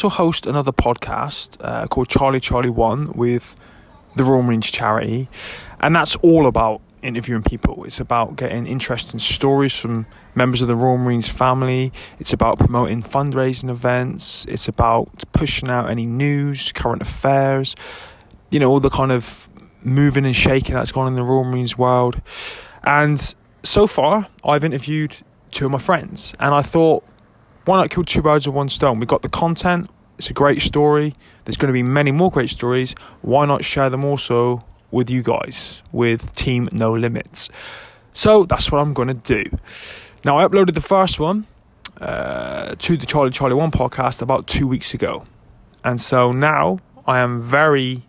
also host another podcast called Charlie 1 with the Royal Marines charity, and that's all about interviewing people. It's about getting interesting stories from members of the Royal Marines family. It's about promoting fundraising events. It's about pushing out any news, current affairs, all the kind of moving and shaking that's gone in the Royal Marines world. And so far, I've interviewed two of my friends, and I thought, why not kill two birds with one stone? We've got the content. It's a great story. There's going to be many more great stories. Why not share them also with you guys, with Team No Limits? So that's what I'm going to do. Now, I uploaded the first one to the Charlie 1 podcast about 2 weeks ago. And so now I am very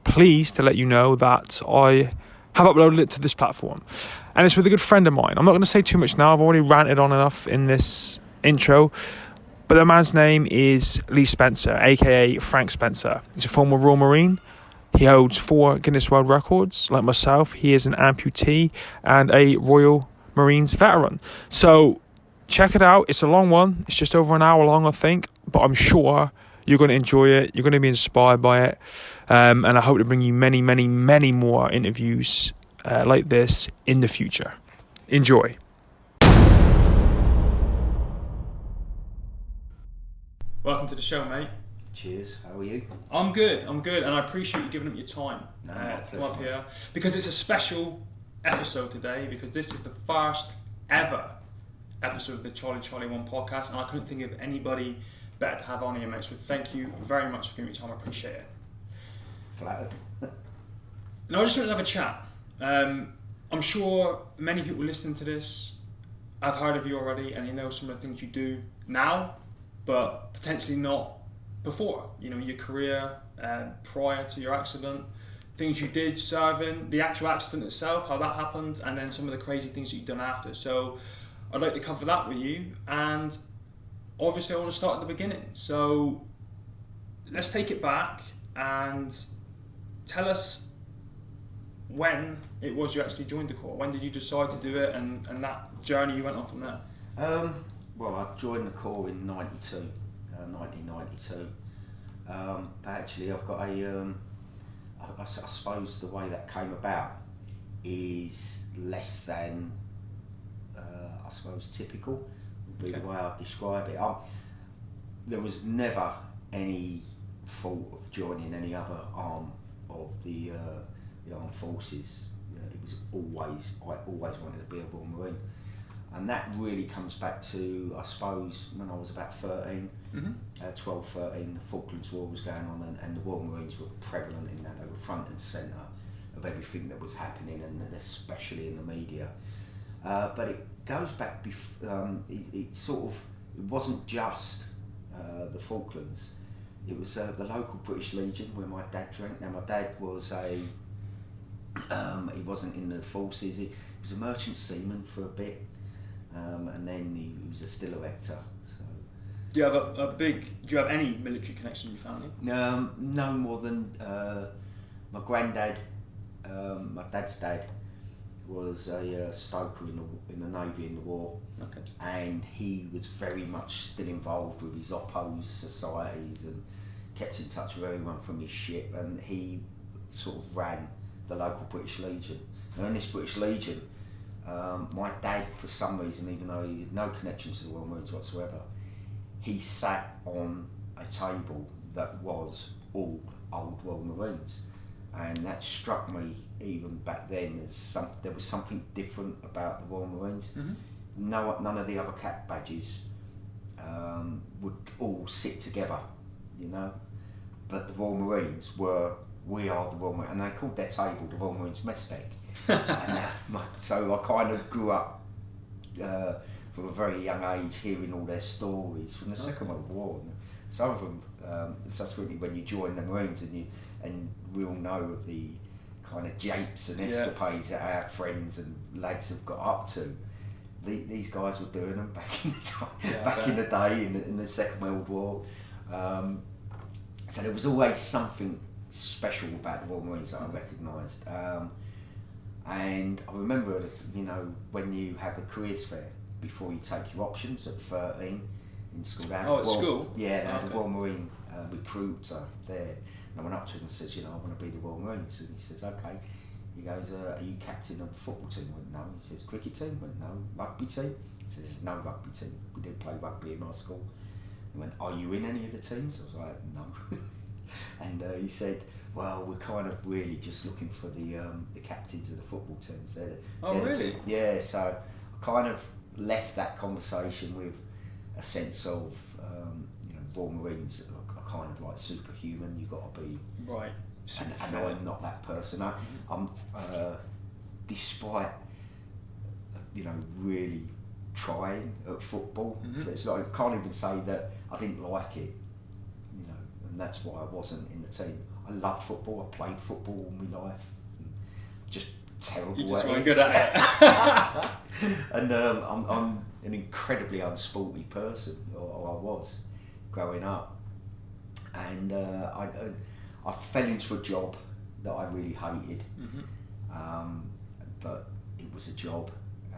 pleased to let you know that I have uploaded it to this platform. And it's with a good friend of mine. I'm not going to say too much now. I've already ranted on enough in this intro. But the man's name is Lee Spencer, aka Frank Spencer. He's a former Royal Marine. He holds 4 Guinness World Records. Like myself, he is an amputee and a Royal Marines veteran. So check it out. It's a long one. It's just over an hour long, I think. But I'm sure you're going to enjoy it. You're going to be inspired by it. And I hope to bring you many, many, many more interviews like this in the future. Enjoy. Welcome to the show, mate. Cheers, how are you? I'm good, and I appreciate you giving up your time to come up here, because it's a special episode today, because this is the first ever episode of the Charlie 1 podcast, and I couldn't think of anybody better to have on here, mate, so thank you very much for giving me your time. I appreciate it. Flattered. Now, I just want to have a chat. I'm sure many people listening to this have heard of you already, and they know some of the things you do now, but potentially not before. Your career prior to your accident, things you did serving, the actual accident itself, how that happened, and then some of the crazy things that you've done after. So I'd like to cover that with you, and obviously I want to start at the beginning. So let's take it back and tell us when it was you actually joined the Corps. When did you decide to do it, and that journey you went on from there? Well, I joined the Corps in 1992. But actually, I've got I suppose the way that came about is less than, I suppose, typical, would be the way I'd describe it. There was never any thought of joining any other arm of the armed forces. It was I always wanted to be a Royal Marine. And that really comes back to, I suppose, when I was about 13, 12, 13, the Falklands War was going on, and the Royal Marines were prevalent in that. They were front and centre of everything that was happening, and especially in the media. But it goes back, it wasn't just the Falklands. It was the local British Legion where my dad drank. Now, my dad was he wasn't in the forces, he was a merchant seaman for a bit. And then he was a still erector. So. Do you have any military connection in your family? No more than my granddad, my dad's dad, was a stoker in the Navy in the war. Okay. And he was very much still involved with his oppos societies and kept in touch with everyone from his ship, and he sort of ran the local British Legion. Now, in this British Legion, my dad, for some reason, even though he had no connection to the Royal Marines whatsoever, he sat on a table that was all old Royal Marines, and that struck me even back then as there was something different about the Royal Marines. None of the other cap badges would all sit together, but the Royal Marines we are the Royal Marines, and they called their table the Royal Marines mess deck. So I kind of grew up from a very young age hearing all their stories from the Second World War. And some of them, subsequently, when you join the Marines, and we all know of the kind of japes and escapades that our friends and lads have got up to. These guys were doing them back in the day in the Second World War. So there was always something special about the Royal Marines that I recognised. And I remember, when you have a careers fair before you take your options at 13, in school. They had Oh, at school? Yeah, they had Okay. a Royal Marine recruiter there. And I went up to him and says, I want to be the Royal Marines. And he says, okay. He goes, are you captain of the football team? I went, no. He says, cricket team? I went, no. Rugby team? He says, there's no rugby team. We didn't play rugby in our school. He went, are you in any of the teams? I was like, no. And he said, well, we're kind of really just looking for the captains of the football teams. Really? Yeah, so I kind of left that conversation with a sense of, Royal Marines are kind of like superhuman. You've got to be... Right. And I'm not that person. I'm despite, really trying at football. So it's like, I can't even say that I didn't like it, and that's why I wasn't in the team. I loved football. I played football all my life. And just terrible. You just at weren't it. good at it. And I'm an incredibly unsporty person, or I was growing up, and I fell into a job that I really hated, but it was a job,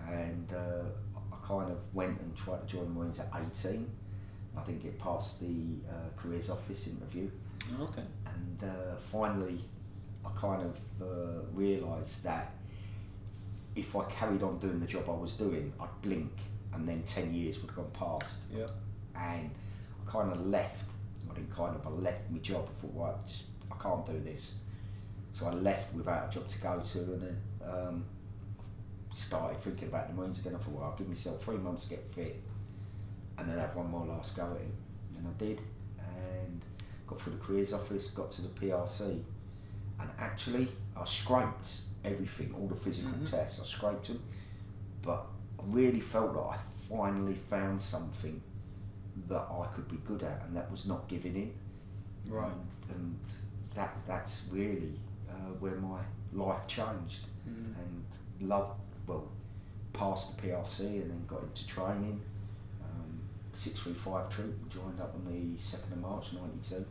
and I kind of went and tried to join the Marines at 18. I didn't get past the careers office interview, Okay. and finally I kind of realised that if I carried on doing the job I was doing, I'd blink and then 10 years would have gone past. Yeah. And I kind of left. I left my job. I thought, right, I can't do this. So I left without a job to go to, and then started thinking about the Marines again. I thought, well, I'll give myself 3 months to get fit, and then have one more last go at it. And I did, and got through the careers office, got to the PRC, and actually I scraped everything, all the physical tests. I scraped them, but I really felt like I finally found something that I could be good at, and that was not giving in. Right. And that's really where my life changed, and passed the PRC and then got into training. 635 troop, joined up on the 2nd of March 92,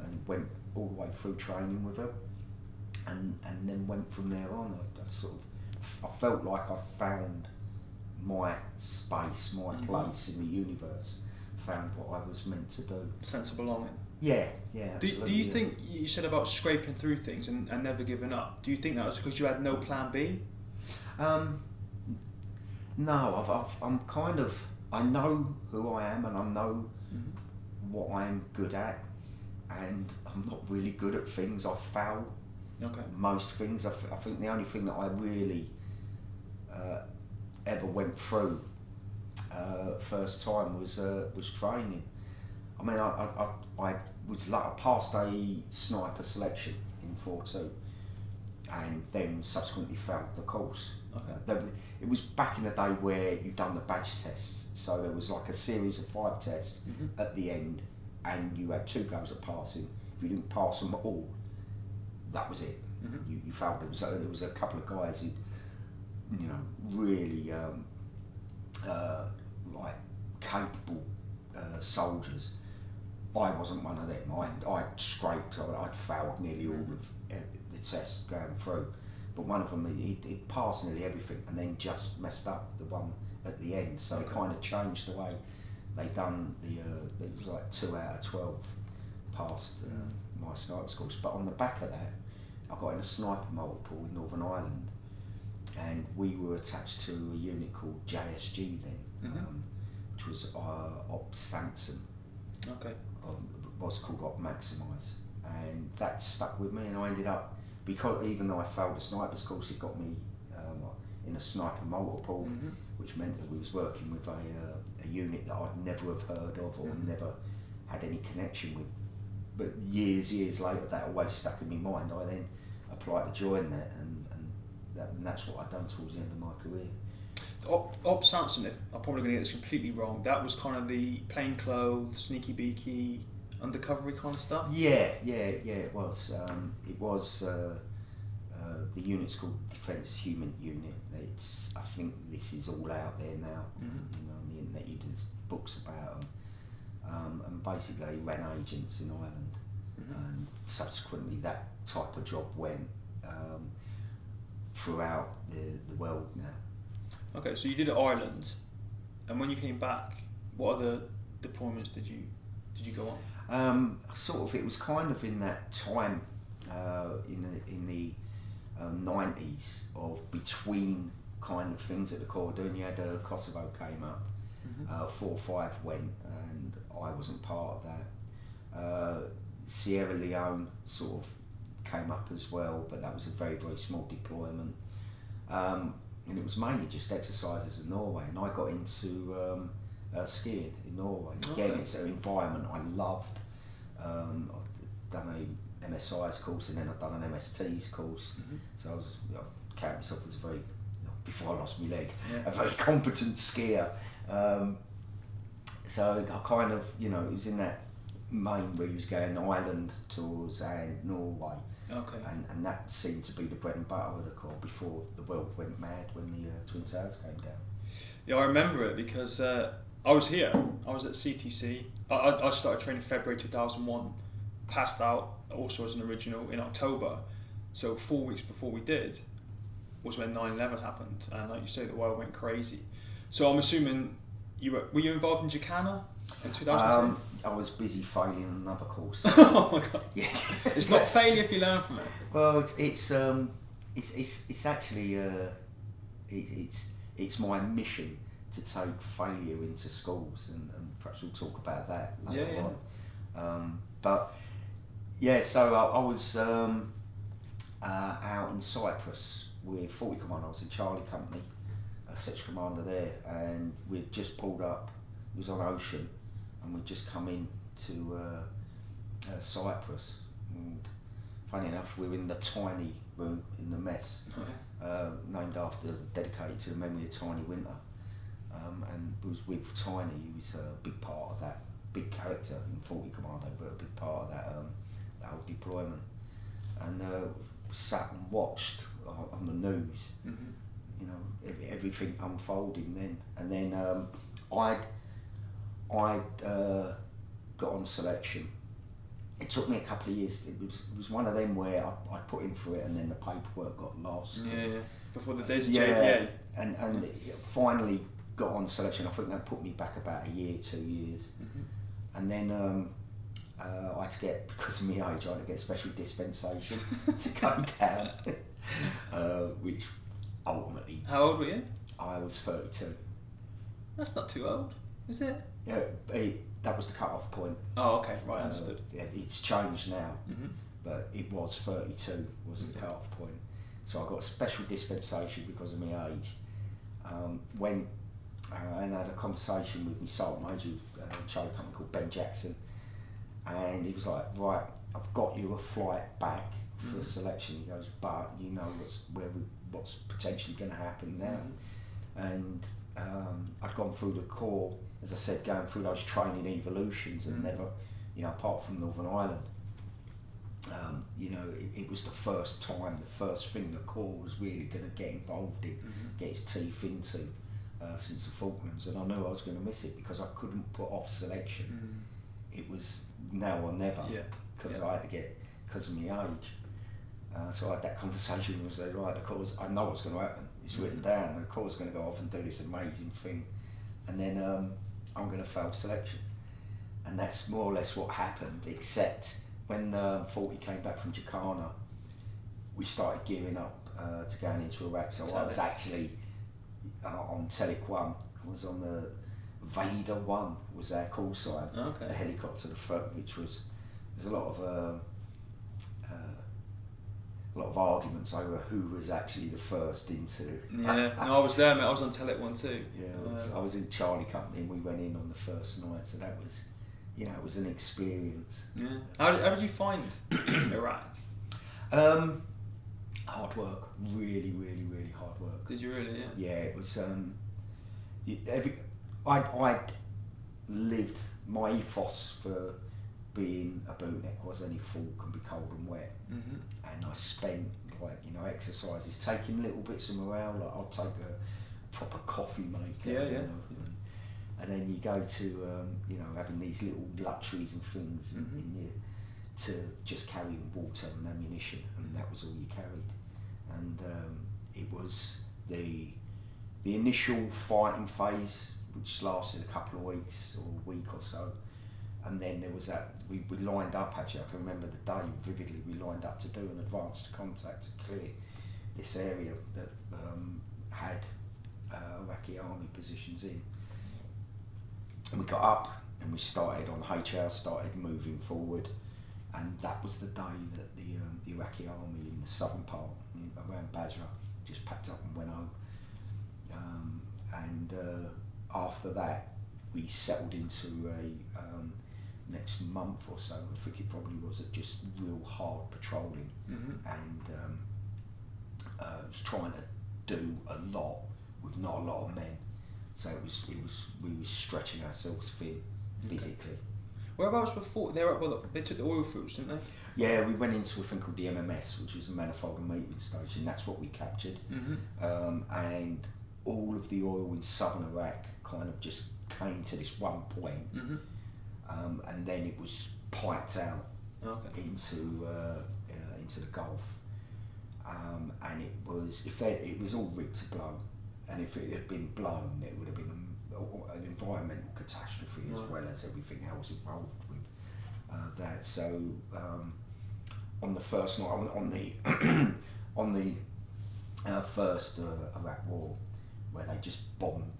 and went all the way through training with her, and then went from there on. I felt like I found my space, my place in the universe, found what I was meant to do. Sense of belonging. Yeah, Do absolutely. you think, you said about scraping through things and never giving up, do you think that was because you had no plan B? No, I'm kind of, I know who I am and I know what I'm good at, and I'm not really good at things. I fail most things. I think the only thing that I really ever went through first time was training. I mean, I was like, I passed a sniper selection in 4-2, and then subsequently failed the course. It was back in the day where you'd done the badge tests, so there was like a series of 5 tests at the end, and you had 2 goes at passing. If you didn't pass them all, that was it. You failed. There was a couple of guys who, really like capable soldiers. I wasn't one of them. I'd scraped. I'd failed nearly all of the tests going through. But one of them, he'd passed nearly everything, and then just messed up the one at the end. So it kind of changed the way they done the. It was like 2 out of 12 passed my sniper course. But on the back of that, I got in a sniper multiple in Northern Ireland, and we were attached to a unit called JSG then, which was Op Samson. Was called Op Maximise, and that stuck with me, and I ended up, because even though I failed a sniper's course, it got me in a sniper multiple, which meant that we was working with a unit that I'd never have heard of or never had any connection with. But years later, that always stuck in my mind. I then applied to join that, and that's what I'd done towards the end of my career. Op Samson, I'm probably going to get this completely wrong, that was kind of the plain clothes, sneaky beaky, undercover kind of stuff? Yeah, it was. The unit's called Defence Human Unit. I think this is all out there now. On the internet, you did books about them. And basically they ran agents in Ireland, and subsequently that type of job went throughout the world now. Okay, so you did it Ireland, and when you came back, What other deployments did you go on? Sort of, it was kind of in that time in the 90s of between kind of things at the Corps doing. You had Kosovo came up, 4 or 5 went, and I wasn't part of that. Sierra Leone sort of came up as well, but that was a very, very small deployment. And it was mainly just exercises in Norway, and I got into skiing in Norway. Again, it's an environment I loved. I've done a MSI's course, and then I've done an MST's course. So I was, count myself as a very, before I lost my leg, a very competent skier. So I kind of, it was in that main where he was going Ireland tours and Norway. Okay. And that seemed to be the bread and butter of the Corps before the world went mad when the Twin Towers came down. Yeah, I remember it because I was here. I was at CTC. I started training February 2001, passed out also as an original in October. So 4 weeks before we did was when 9/11 happened, and like you say, the world went crazy. So I'm assuming were you involved in Jacana in 2010? I was busy failing another course. Oh my god! Yeah. It's not failure if you learn from it. Well, it's actually it's my mission to take failure into schools, and perhaps we'll talk about that later on. But yeah, so I was out in Cyprus with 40 Commando. I was in Charlie Company, a section commander there, and we'd just pulled up. It was on Ocean, and we'd just come in to Cyprus. And funny enough, we were in the tiny room in the mess, named after, dedicated to the memory of Tiny Winter. And it was with Tiny. He was a big part of that, big character in 40 Commando, but a big part of that whole deployment. And sat and watched on the news, everything unfolding then. And then I'd got on selection. It took me a couple of years. It was one of them where I put in for it, and then the paperwork got lost. Yeah. Before the days of JPA. And finally got on selection. I think that put me back about a year, 2 years. And then I had to get, because of my age, I had to get special dispensation to go down, which ultimately... How old were you? I was 32. That's not too old, is it? Yeah, that was the cut-off point. Oh, okay, right, understood. It's changed now, but it was 32 was the cut-off point. So I got a special dispensation because of my age. Went and had a conversation with my sergeant major, Charlie company called Ben Jackson, and he was like, right, I've got you a flight back for selection. He goes, but you know what's potentially going to happen now. And I'd gone through the Corps, as I said, going through those training evolutions, and never, apart from Northern Ireland, it was the first time, the first thing the Corps was really going to get involved in, get its teeth into since the Falklands, and I knew I was going to miss it because I couldn't put off selection. It was now or never, because I had to get, because of my age. So I had that conversation and I said, right, the Corps, I know what's going to happen. It's written down. The Corps is going to go off and do this amazing thing, and then I'm going to fail selection. And that's more or less what happened, except when 40 came back from Jacana, we started gearing up to going into Iraq. So I was actually on Telic 1. I was on the Vader 1 was our call sign, the helicopter, which was, there's a lot of arguments over who was actually the first into. Yeah, no, I was there, mate. I was on Telic 1 too. Yeah, I was in Charlie Company, and we went in on the first night, so that was, it was an experience. Yeah. How did you find Iraq? Hard work, really, really, really hard work. Did you really? Yeah. Yeah, it was. I'd lived my ethos for being a bootneck was any fall can be cold and wet, and I spent exercises, taking little bits of morale. Like I'll take a proper coffee maker, and then you go to having these little luxuries and things in you to just carrying water and ammunition, and that was all you carried. And it was the initial fighting phase which lasted a couple of weeks or a week or so. And then there was that, we lined up actually, I can remember the day vividly, we lined up to do an advanced contact to clear this area that had Iraqi army positions in. And we got up and we started on HR, started moving forward, and that was the day that the Iraqi army in the southern part, around Basra, just packed up and went home. After that, we settled into a next month or so, I think it probably was, just real hard patrolling, and was trying to do a lot with not a lot of men. So we were stretching ourselves thin physically. Whereabouts before? They took the oil fields, didn't they? Yeah, we went into a thing called the MMS, which was a manifold and metering station. That's what we captured, and all of the oil in southern Iraq kind of just came to this one point, and then it was piped out into the Gulf, and it was all rigged to blow, and if it had been blown, it would have been an environmental catastrophe as well as everything else involved with that. So on the first night, on the first Iraq War, where they just bombed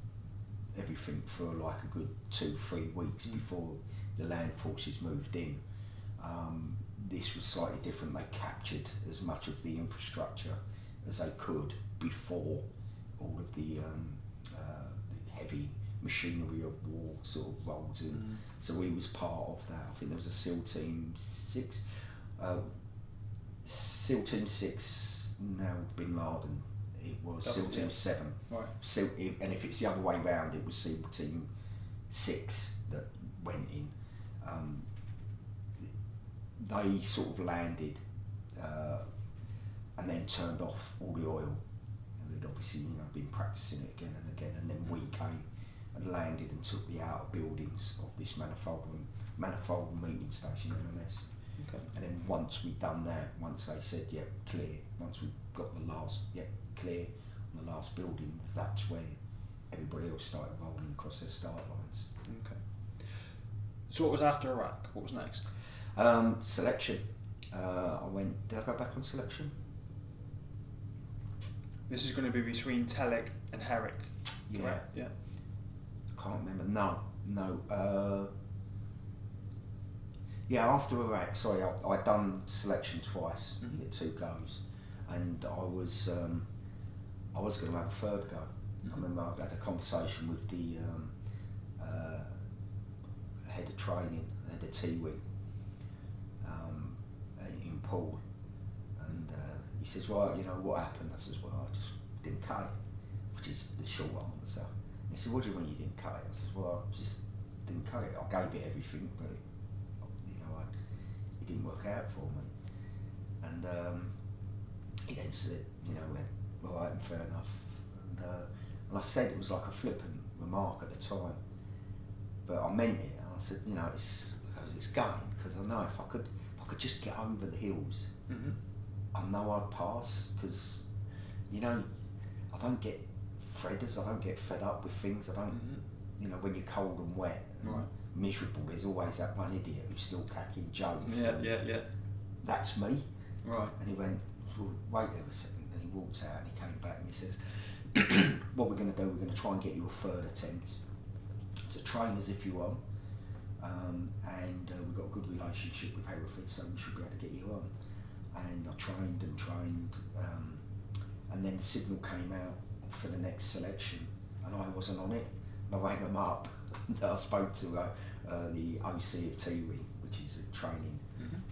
everything for like a good 2-3 weeks before the land forces moved in. This was slightly different. They captured as much of the infrastructure as they could before all of the heavy machinery of war sort of rolled in. So we was part of that. I think there was a SEAL Team 6, SEAL Team 6 now Bin Laden. It was SEAL Team 7. Right. And if it's the other way round, it was SEAL Team 6 that went in. They sort of landed and then turned off all the oil. And they'd obviously been practicing it again and again. And then we came and landed and took the outer buildings of this manifold and metering station, MMS. Okay. And then once we'd done that, once they said, yeah, clear, once we got the last, clear on the last building, that's when everybody else started rolling across their start lines. Okay. So what was after Iraq? What was next? Selection. Did I go back on selection? This is going to be between Telek and Herrick. Yeah. Correct? Yeah. I can't remember. No. Yeah, after Iraq, sorry, I'd done selection twice, get 2 goes, and I was going to have a third go. I remember I had a conversation with the head of training, head of T-Wing in Poole, and he says, well, what happened? I says, well, I just didn't cut it, which is the short answer. He said, what do you mean you didn't cut it? I says, well, I just didn't cut it. I gave it everything, but it didn't work out for me. And he then said, went, all right, fair enough. And I said it was like a flippant remark at the time, but I meant it. I said, it's because it's going, because I know if I could just get over the hills, I know I'd pass, because, I don't get fredders, I don't get fed up with things, I don't, when you're cold and wet and miserable, there's always that one idiot who's still cracking jokes. Yeah. That's me. Right. And he went, well, wait there a second. Then he walked out and he came back and he says, what we're going to do, we're going to try and get you a third attempt to train as if you on. And we've got a good relationship with Hereford, so we should be able to get you on. And I trained, and then the signal came out for the next selection, and I wasn't on it. And I rang them up. I spoke to the OC of T-Wing, which is a training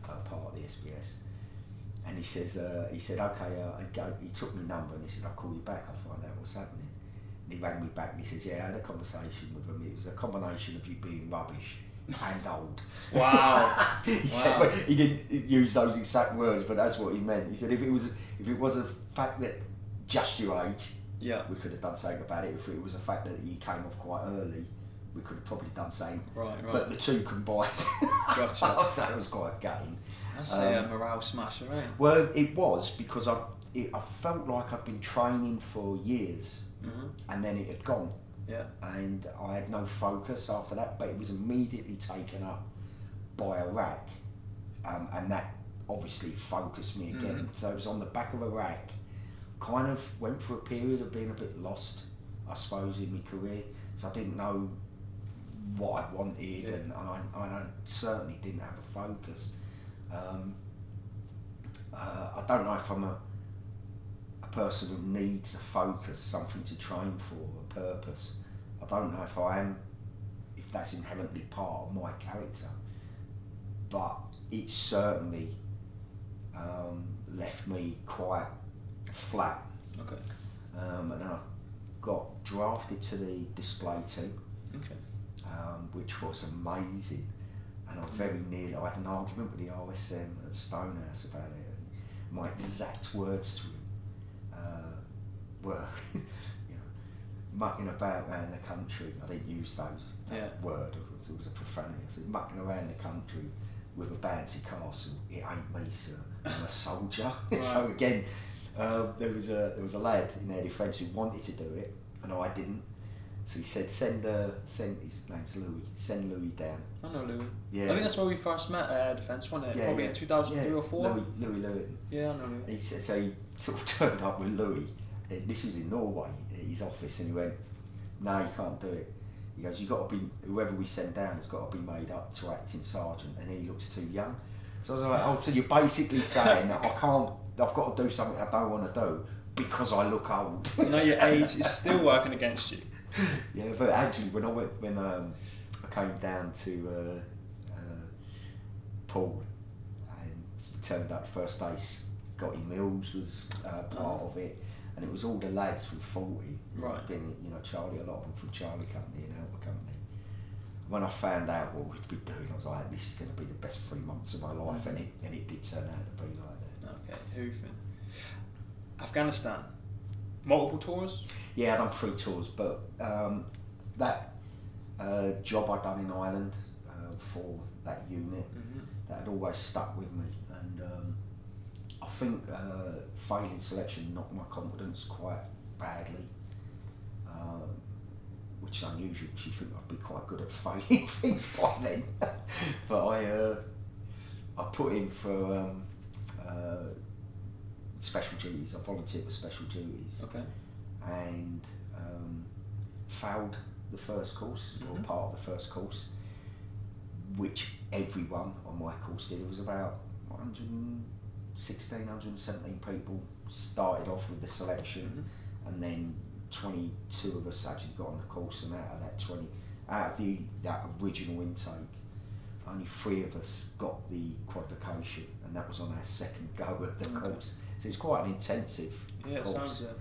part of the SBS, and he says, okay, he took my number and he said, I'll call you back, I'll find out what's happening. And he rang me back and he says, yeah, I had a conversation with him. It was a combination of you being rubbish and old. Wow. He said, well, he didn't use those exact words, but that's what he meant. He said if it was a fact that just your age, we could have done something about it. If it was a fact that you came off quite early, we could have probably done something. Right. But the two combined, Gotcha. I'd say it was quite gutting. That's a morale smasher, eh? Well, it was, because I felt like I'd been training for years, and then it had gone. Yeah. And I had no focus after that, but it was immediately taken up by a rack, and that obviously focused me again. So it was on the back of a rack. Kind of went through a period of being a bit lost, I suppose, in my career. So I didn't know what I wanted, and I certainly didn't have a focus. I don't know if I'm a person who needs a focus, something to train for, a purpose. I don't know if I am, if that's inherently part of my character, but it certainly left me quite flat. Okay. And then I got drafted to the display team, Okay. which was amazing. And I very nearly, I had an argument with the RSM at Stonehouse about it. And my exact words to him were, you know, mucking about around the country. I didn't use that word, it was a profanity. I said, mucking around the country with a bouncy castle, it ain't me, sir. I'm a soldier. Right. So again, there was a lad in their defence who wanted to do it, and I didn't. So he said, send his name's Louis, send Louis down. I know Louis. Yeah. I think that's where we first met at defence, wasn't it? Yeah, Probably in 2003 or 4. Louis Lewin. Yeah, I know Louis. He said, so he sort of turned up with Louis. This was in Norway, at his office, and he went, no, you can't do it. He goes, whoever we send down has got to be made up to acting sergeant, and he looks too young. So I was like, oh, so you're basically saying that I've got to do something I don't want to do because I look old. You know, your age is still working against you. Yeah, but actually, when I came down to Paul and turned up first day, Scotty Mills was part of it, and it was all the lads from 40. Right. Been, you know, Charlie, a lot of them from Charlie Company and Albert Company. When I found out what we'd be doing, I was like, this is going to be the best 3 months of my life, and it did turn out to be like that. Okay, Hoofing. Afghanistan. Multiple tours? Yeah, I'd done 3 tours, but that job I'd done in Ireland for that unit, that had always stuck with me, and I think failing selection knocked my confidence quite badly, which is unusual because you think I'd be quite good at failing things by then. But I put in for special duties. I volunteered for special duties. Okay. And failed the first course, or part of the first course, which everyone on my course did. It was about 116, 117 people started off with the selection, and then 22 of us actually got on the course, and out of that original intake, only 3 of us got the qualification, and that was on our second go at the course. So it was quite an intensive course. Sounds it.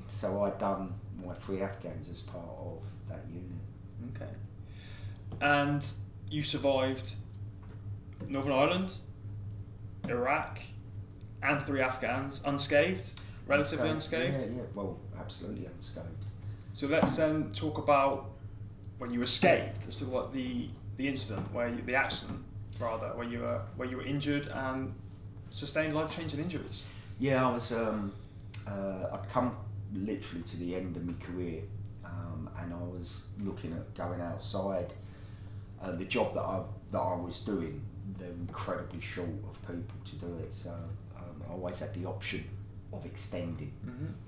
So I'd done my 3 Afghans as part of that unit. Okay. And you survived Northern Ireland, Iraq, and 3 Afghans unscathed, relatively unscathed? Yeah, well, absolutely unscathed. So let's then talk about when you escaped. Let's talk about the incident, the accident rather, where you were injured and sustained life-changing injuries. Yeah, I was. I'd come literally to the end of my career, and I was looking at going outside. The job that I was doing, they're incredibly short of people to do it, so I always had the option of extending,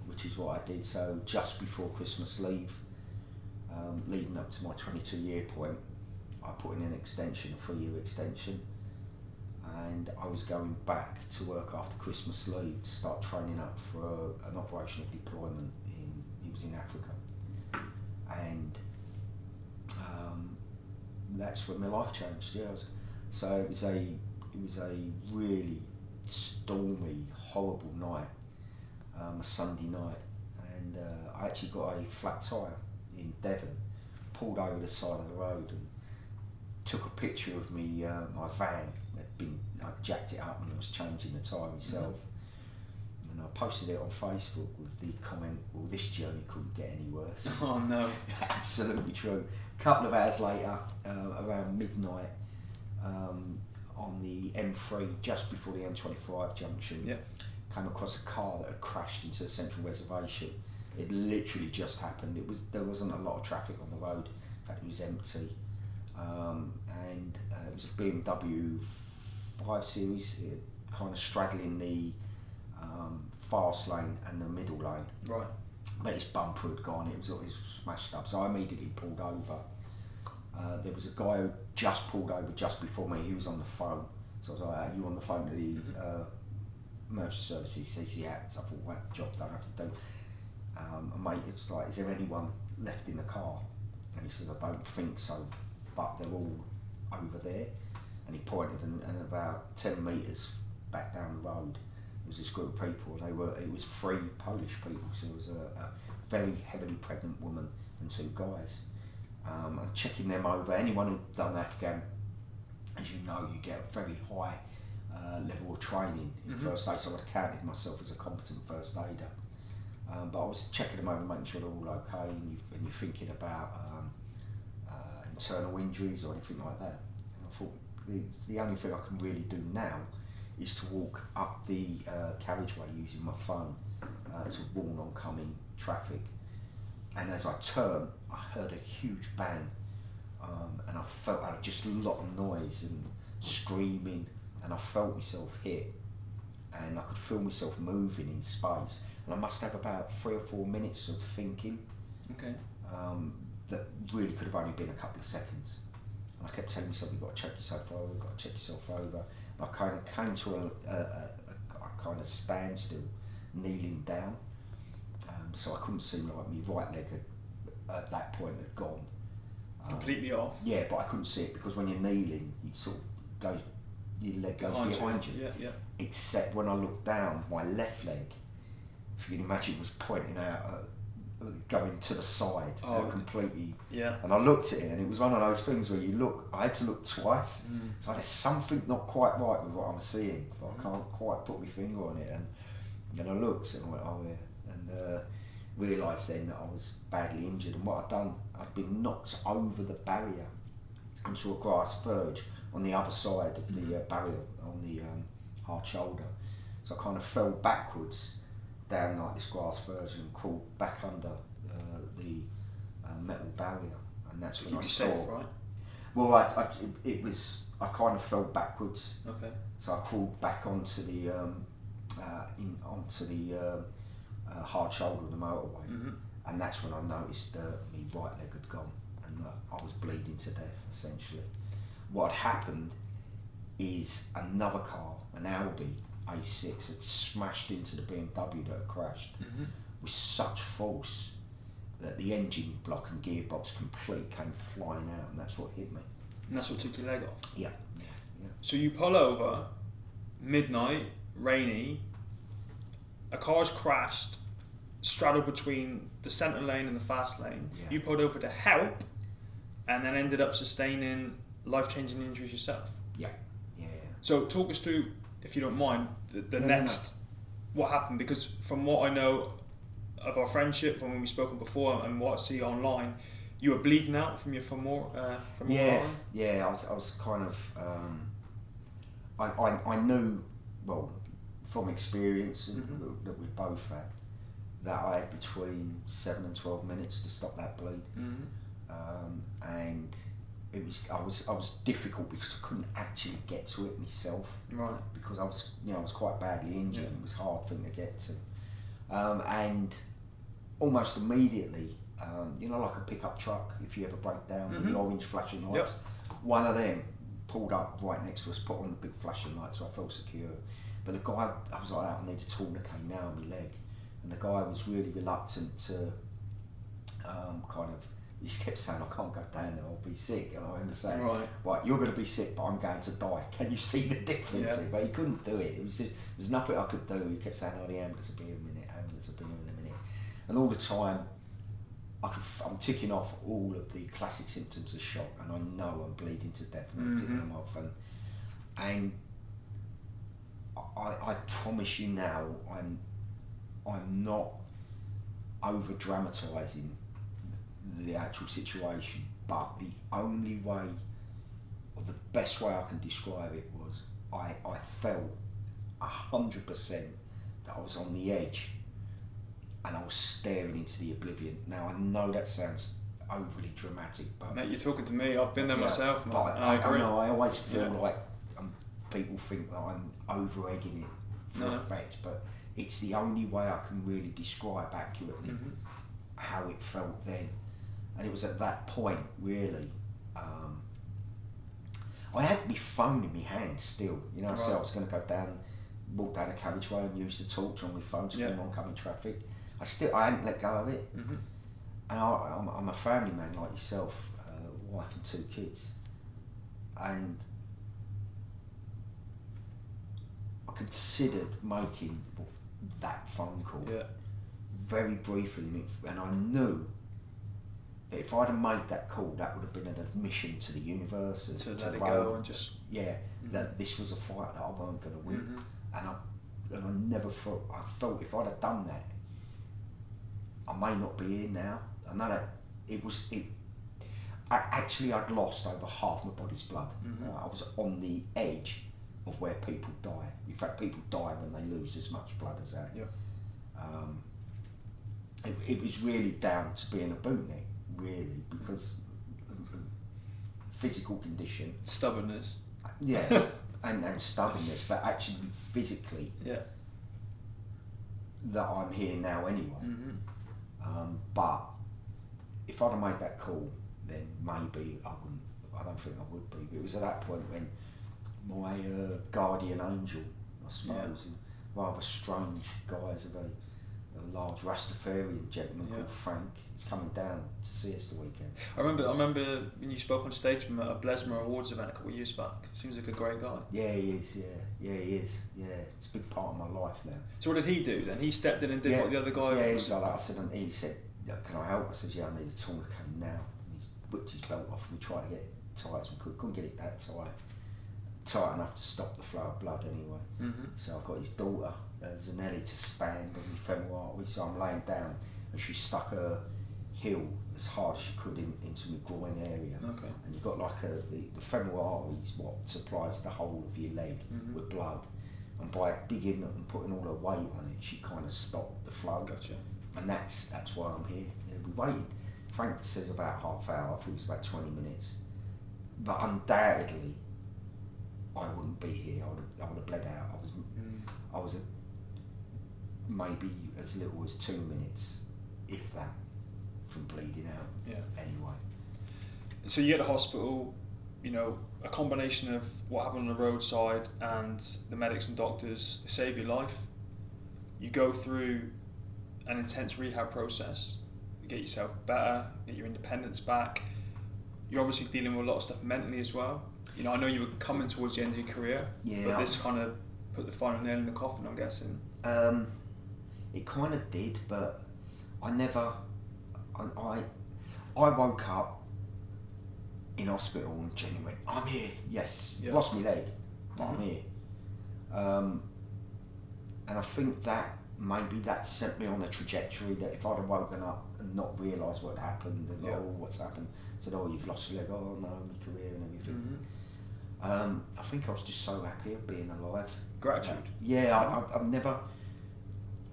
which is what I did. So just before Christmas leave, leading up to my 22-year point, I put in an extension, a 3-year extension, and I was going back to work after Christmas leave to start training up for an operational deployment it was in Africa, and that's when my life changed. Yeah, so it was a really stormy, horrible night, a Sunday night, and I actually got a flat tyre in Devon, pulled over the side of the road and took a picture of me, my van. I jacked it up and I was changing the tyre myself, and I posted it on Facebook with the comment, well, this journey couldn't get any worse. Oh no. Absolutely true. A couple of hours later, around midnight, on the M3, just before the M25 junction, came across a car that had crashed into the central reservation, It literally just happened. There wasn't a lot of traffic on the road. In fact, it was empty. And it was a BMW 5 Series, kind of straddling the fast lane and the middle lane. Right. But his bumper had gone, it was smashed up, so I immediately pulled over. There was a guy who just pulled over just before me, he was on the phone. So I was like, are you on the phone to the emergency services, CC Act? So I thought, well, job done, I have to do. And mate, it's like, is there anyone left in the car? And he says, I don't think so, but they're all over there. And he pointed, and about 10 metres back down the road, there was this group of people. It was 3 Polish people, so it was a very heavily pregnant woman and 2 guys. And checking them over, anyone who'd done Afghan, as you know, you get a very high level of training in first aid, so I would have counted myself as a competent first aider. But I was checking them over, making sure they're all okay, and you're thinking about internal injuries or anything like that. And I thought the only thing I can really do now is to walk up the carriageway using my phone to warn oncoming traffic. And as I turned, I heard a huge bang, and I felt just a lot of noise and screaming, and I felt myself hit, and I could feel myself moving in space. And I must have about 3 or 4 minutes of thinking. Okay. That really could have only been a couple of seconds. And I kept telling myself, you've got to check yourself over, you've got to check yourself over. And I kind of came to a kind of standstill, kneeling down. So I couldn't see, like, my right leg at that point had gone. Completely off? Yeah, but I couldn't see it because when you're kneeling, you sort of your leg goes behind you. Yeah. Except when I looked down, my left leg, if you can imagine, was pointing out, going to the side, completely. Yeah. And I looked at it, and it was one of those things where I had to look twice. So there's something not quite right with what I'm seeing. I can't quite put my finger on it, and I looked and I went, oh yeah, and realised then that I was badly injured. And what I'd done, I'd been knocked over the barrier onto a grass verge on the other side of the barrier on the hard shoulder. So I kind of fell backwards down like this grass verge and crawled back under the metal barrier, and that's when I saw. Safe, right? Well, I kind of fell backwards. Okay. So I crawled back onto the hard shoulder of the motorway, and that's when I noticed my right leg had gone, and I was bleeding to death essentially. What had happened is another car, an Audi A6, had smashed into the BMW that had crashed with such force that the engine block and gearbox complete came flying out, and that's what hit me. And that's what took your leg off? Yeah. So you pull over, midnight, rainy, a car's crashed, straddled between the centre lane and the fast lane. Yeah. You pulled over to help, and then ended up sustaining life-changing injuries yourself. Yeah. So talk us through, if you don't mind, the next, what happened, because from what I know of our friendship, from when we've spoken before and what I see online, you were bleeding out from your femoral arm? Yeah, I was kind of, I knew, well, from experience that we both had, that I had between 7 and 12 minutes to stop that bleed. And it was I was difficult because I couldn't actually get to it myself. Right. Because I was quite badly injured. And it was a hard thing to get to. And almost immediately, like a pickup truck, if you ever break down with the orange flashing lights, one of them pulled up right next to us, put on the big flashing lights, so I felt secure. But the guy, I was like, I need a tourniquet now on my leg. And the guy was really reluctant to he kept saying, I can't go down there, I'll be sick. And I remember saying, right, you're going to be sick, but I'm going to die. Can you see the difference? Yeah. But he couldn't do it. There was nothing I could do. He kept saying, the ambulance will be here in a minute, ambulance will be here in a minute. And all the time, I'm ticking off all of the classic symptoms of shock, and I know I'm bleeding to death, and I'm ticking them off. And I promise you now, I'm not over dramatising the actual situation, but the only way, or the best way I can describe it was I felt 100% that I was on the edge and I was staring into the oblivion. Now I know that sounds overly dramatic, but Mate, you're talking to me. I've been there myself, man. But I agree. know, I always feel like people think that I'm over-egging it for effect, but it's the only way I can really describe accurately how it felt then. And it was at that point, really, I had my phone in my hand still, you know, so I was going to walk down the carriageway and use the torch on my phone to film oncoming traffic. I hadn't let go of it. And I'm a family man like yourself, wife and 2 kids. And I considered making that phone call very briefly, and I knew that if I'd have made that call, that would have been an admission to the universe and to to let it road, go and just that this was a fight that I weren't going to win, and I never thought. I felt if I'd have done that, I may not be here now. I know that actually I'd lost over half my body's blood. I was on the edge of where people die. In fact, people die when they lose as much blood as that. It was really down to being a bootneck, really, because of physical condition. Stubbornness. Yeah, and stubbornness, but actually physically that I'm here now anyway. But if I'd have made that call, then maybe I wouldn't. I don't think I would be. But it was at that point when my guardian angel, I suppose, and rather strange guys of a large Rastafarian gentleman called Frank, is coming down to see us the weekend. I remember when you spoke on stage from a Blesmer Awards event a couple of years back. Seems like a great guy. Yeah, he is. Yeah, he is. Yeah, it's a big part of my life now. So what did he do then? He stepped in and did what the other guy was. He was like that. I said, and he said, "Can I help?" I said, "Yeah, I need a tourniquet now." And he's whipped his belt off and we tried to get it tight. We couldn't get it that tight enough to stop the flow of blood anyway. So I've got his daughter, Zanelli, to stand on the femoral artery. So I'm laying down and she stuck her heel as hard as she could into my groin area. And you've got like the femoral artery is what supplies the whole of your leg with blood. And by digging and putting all her weight on it, she kind of stopped the flow. Gotcha. And that's why I'm here. We waited. Frank says about half hour. I think it was about 20 minutes. But undoubtedly, I wouldn't be here. I would have bled out. I was at maybe as little as 2 minutes, if that, from bleeding out. Anyway. So you get to hospital. You know, a combination of what happened on the roadside and the medics and doctors, they save your life. You go through an intense rehab process. You get yourself better. Get your independence back. You're obviously dealing with a lot of stuff mentally as well. You know, I know you were coming towards the end of your career, but this kind of put the final nail in the coffin, I'm guessing. It kind of did, but I never. I woke up in hospital and genuinely went, "I'm here. Yes, lost my leg, but I'm here." And I think that maybe that set me on a trajectory that if I'd have woken up and not realised what had happened and what's happened, said, "Oh, you've lost your leg. Oh no, my career and everything." I think I was just so happy of being alive. Gratitude. I've never.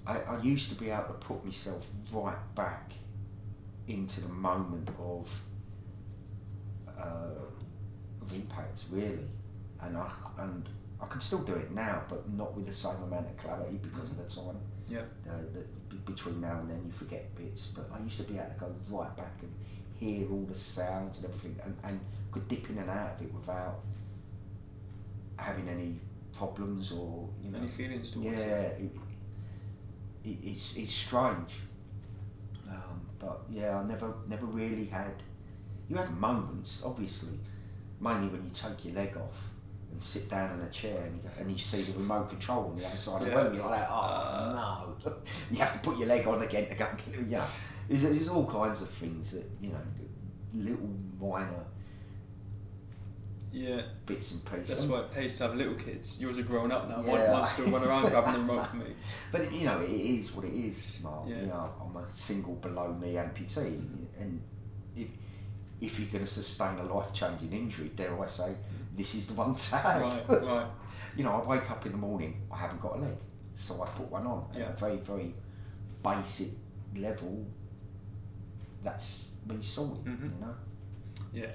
I used to be able to put myself right back into the moment of impact, really, and I can still do it now, but not with the same amount of clarity because of the time. Between now and then, you forget bits, but I used to be able to go right back and hear all the sounds and everything, and could dip in and out of it without having any problems or any feelings towards it. It's strange, but I never really had. You had moments, obviously, mainly when you take your leg off and sit down in a chair and you see the remote control on the other side of the room. You're like, oh no! You have to put your leg on again to go. There's all kinds of things that little minor. Bits and pieces. That's why it pays to have little kids. Yours are grown up now. One's still running around grabbing the remote for me. But it is what it is, Mark. I'm a single below knee amputee, and if you're going to sustain a life-changing injury, dare I say, this is the one to have. Right. I wake up in the morning, I haven't got a leg, so I put one on. A very, very basic level, that's me sorted, Mhm. you know. Yeah.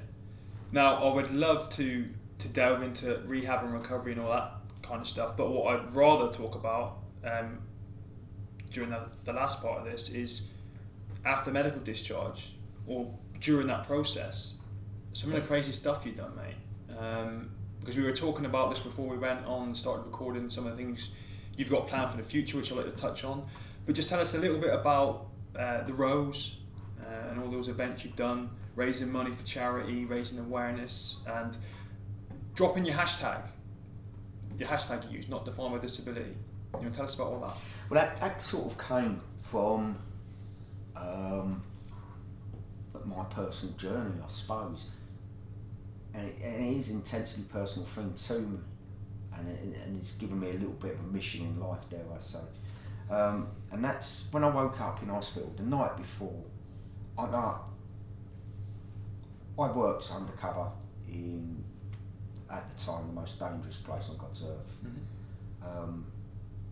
Now, I would love to delve into rehab and recovery and all that kind of stuff, but what I'd rather talk about during the last part of this is after medical discharge or during that process, some of the crazy stuff you've done, mate. Because we were talking about this before we went on and started recording some of the things you've got planned for the future, which I'd like to touch on. But just tell us a little bit about the Rose and all those events you've done, raising money for charity, raising awareness, and dropping your hashtag you use, not defined by disability. You know, tell us about all that. Well, that sort of came from my personal journey, I suppose, and it is intensely personal thing to me, and it's given me a little bit of a mission in life, dare I say. And that's when I woke up in hospital the night before. I worked undercover in, at the time, the most dangerous place on God's earth. Mm-hmm.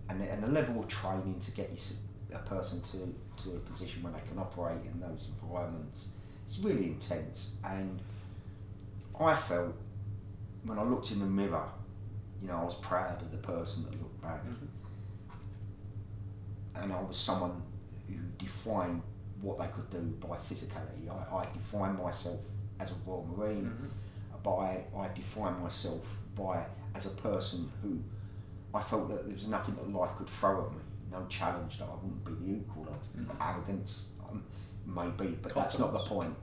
And the level of training to get a person to a position where they can operate in those environments, it's really intense. And I felt, when I looked in the mirror, you know, I was proud of the person that looked back. Mm-hmm. And I was someone who defined what they could do by physicality. I defined myself as a Royal Marine. Mm-hmm. I defined myself as a person who I felt that there was nothing that life could throw at me, no challenge that I wouldn't be the equal of. Mm-hmm. Arrogance, maybe, but that's not the point.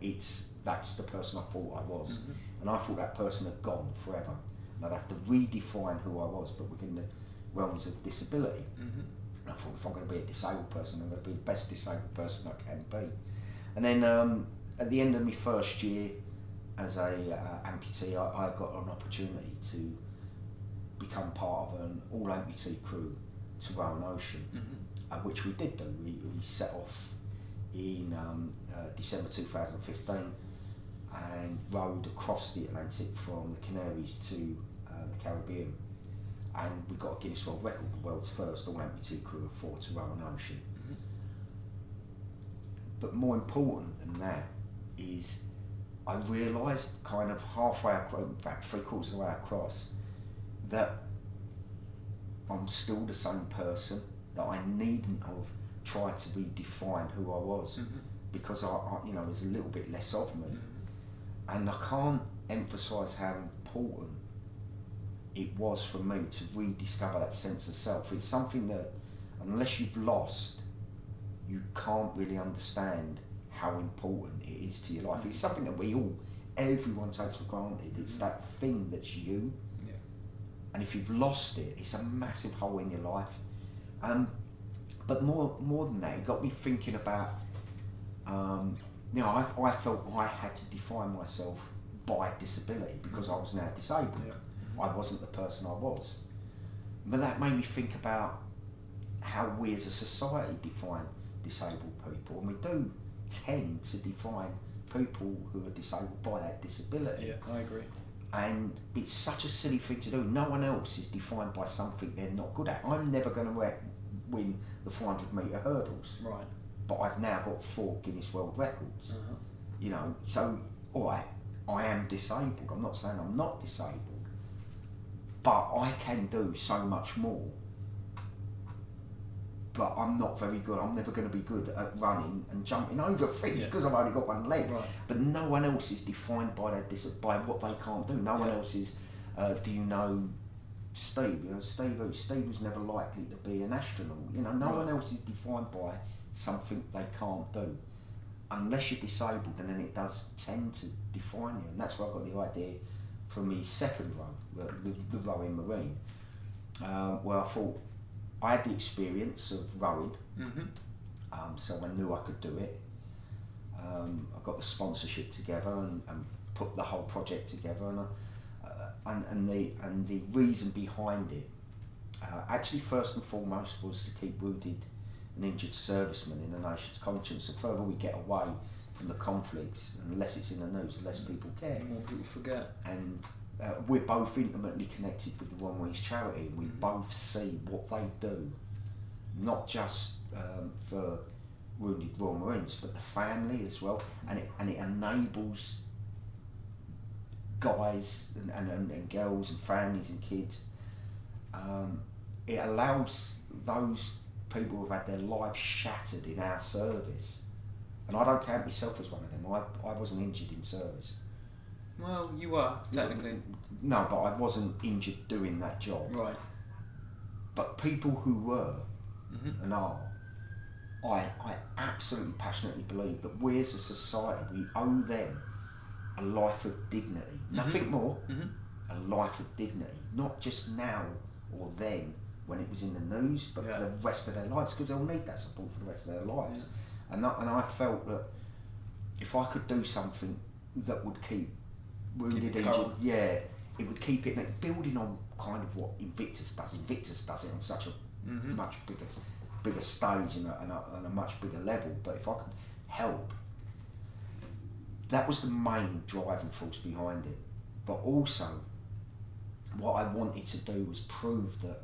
That's the person I thought I was. Mm-hmm. And I thought that person had gone forever. And I'd have to redefine who I was, but within the realms of disability. Mm-hmm. And I thought, if I'm going to be a disabled person, I'm going to be the best disabled person I can be. And then at the end of my first year as a amputee, I got an opportunity to become part of an all amputee crew to Rowan Ocean, Mm-hmm. Which we did do. We set off in December 2015 and rowed across the Atlantic from the Canaries to the Caribbean, and we got a Guinness World Record, the world's first all amputee crew of 4 to Rowan Ocean. Mm-hmm. But more important than that is I realised kind of halfway across, about 3/4 of the way across, that I'm still the same person, that I needn't have tried to redefine who I was, Mm-hmm. because I you know, there's a little bit less of me. Mm-hmm. And I can't emphasise how important it was for me to rediscover that sense of self. It's something that, unless you've lost, you can't really understand how important it is to your life. It's something that everyone takes for granted. It's Mm-hmm. that thing that's you. Yeah. And if you've lost it, it's a massive hole in your life. But more than that, it got me thinking about, you know, I felt I had to define myself by disability because I was now disabled. Yeah. I wasn't the person I was. But that made me think about how we as a society define disabled people, and we do tend to define people who are disabled by that disability. Yeah, I agree. And it's such a silly thing to do. No one else is defined by something they're not good at. I'm never going to win the 400 metre hurdles, Right. but I've now got 4 Guinness World Records. Uh-huh. You know, so alright, I am disabled. I'm not saying I'm not disabled, but I can do so much more. But I'm not very good. I'm never going to be good at running and jumping over things because I've only got one leg. Right. But no one else is defined by by what they can't do. No one else is. Do you know Steve? You know Steve was never likely to be an astronaut. You know, no one else is defined by something they can't do, unless you're disabled, and then it does tend to define you. And that's where I got the idea for me second row, the rowing marine, where I thought I had the experience of rowing, Mm-hmm. so I knew I could do it. I got the sponsorship together and put the whole project together, and the reason behind it, actually first and foremost, was to keep wounded and injured servicemen in the nation's conscience. The further we get away from the conflicts, and the less it's in the news, the less people care. More people forget. And we're both intimately connected with the Royal Marines charity, and we both see what they do, not just for wounded Royal Marines, but the family as well, and it enables guys and girls and families and kids. It allows those people who've had their lives shattered in our service, and I don't count myself as one of them. I wasn't injured in service. Well, you were, technically. No, but I wasn't injured doing that job. Right. But people who were and are, I absolutely passionately believe that we as a society, we owe them a life of dignity. Nothing more. A life of dignity. Not just now or then when it was in the news, but for the rest of their lives, because they'll need that support for the rest of their lives. And I felt that if I could do something that would keep wounded, injured, it would keep it building on kind of what Invictus does. Invictus does it on such a much bigger stage and a much bigger level. But if I could help, that was the main driving force behind it. But also, what I wanted to do was prove that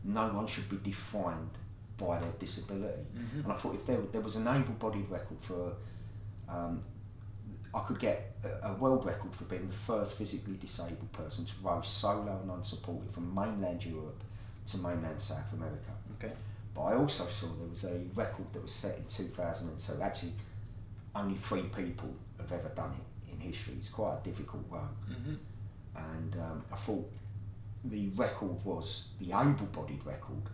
no one should be defined by their disability. And I thought if there was an able-bodied record for, I could get a world record for being the first physically disabled person to row solo and unsupported from mainland Europe to mainland South America. Okay. But I also saw there was a record that was set in 2002. Actually, only 3 people have ever done it in history. It's quite a difficult row. And I thought the record was, the able-bodied record,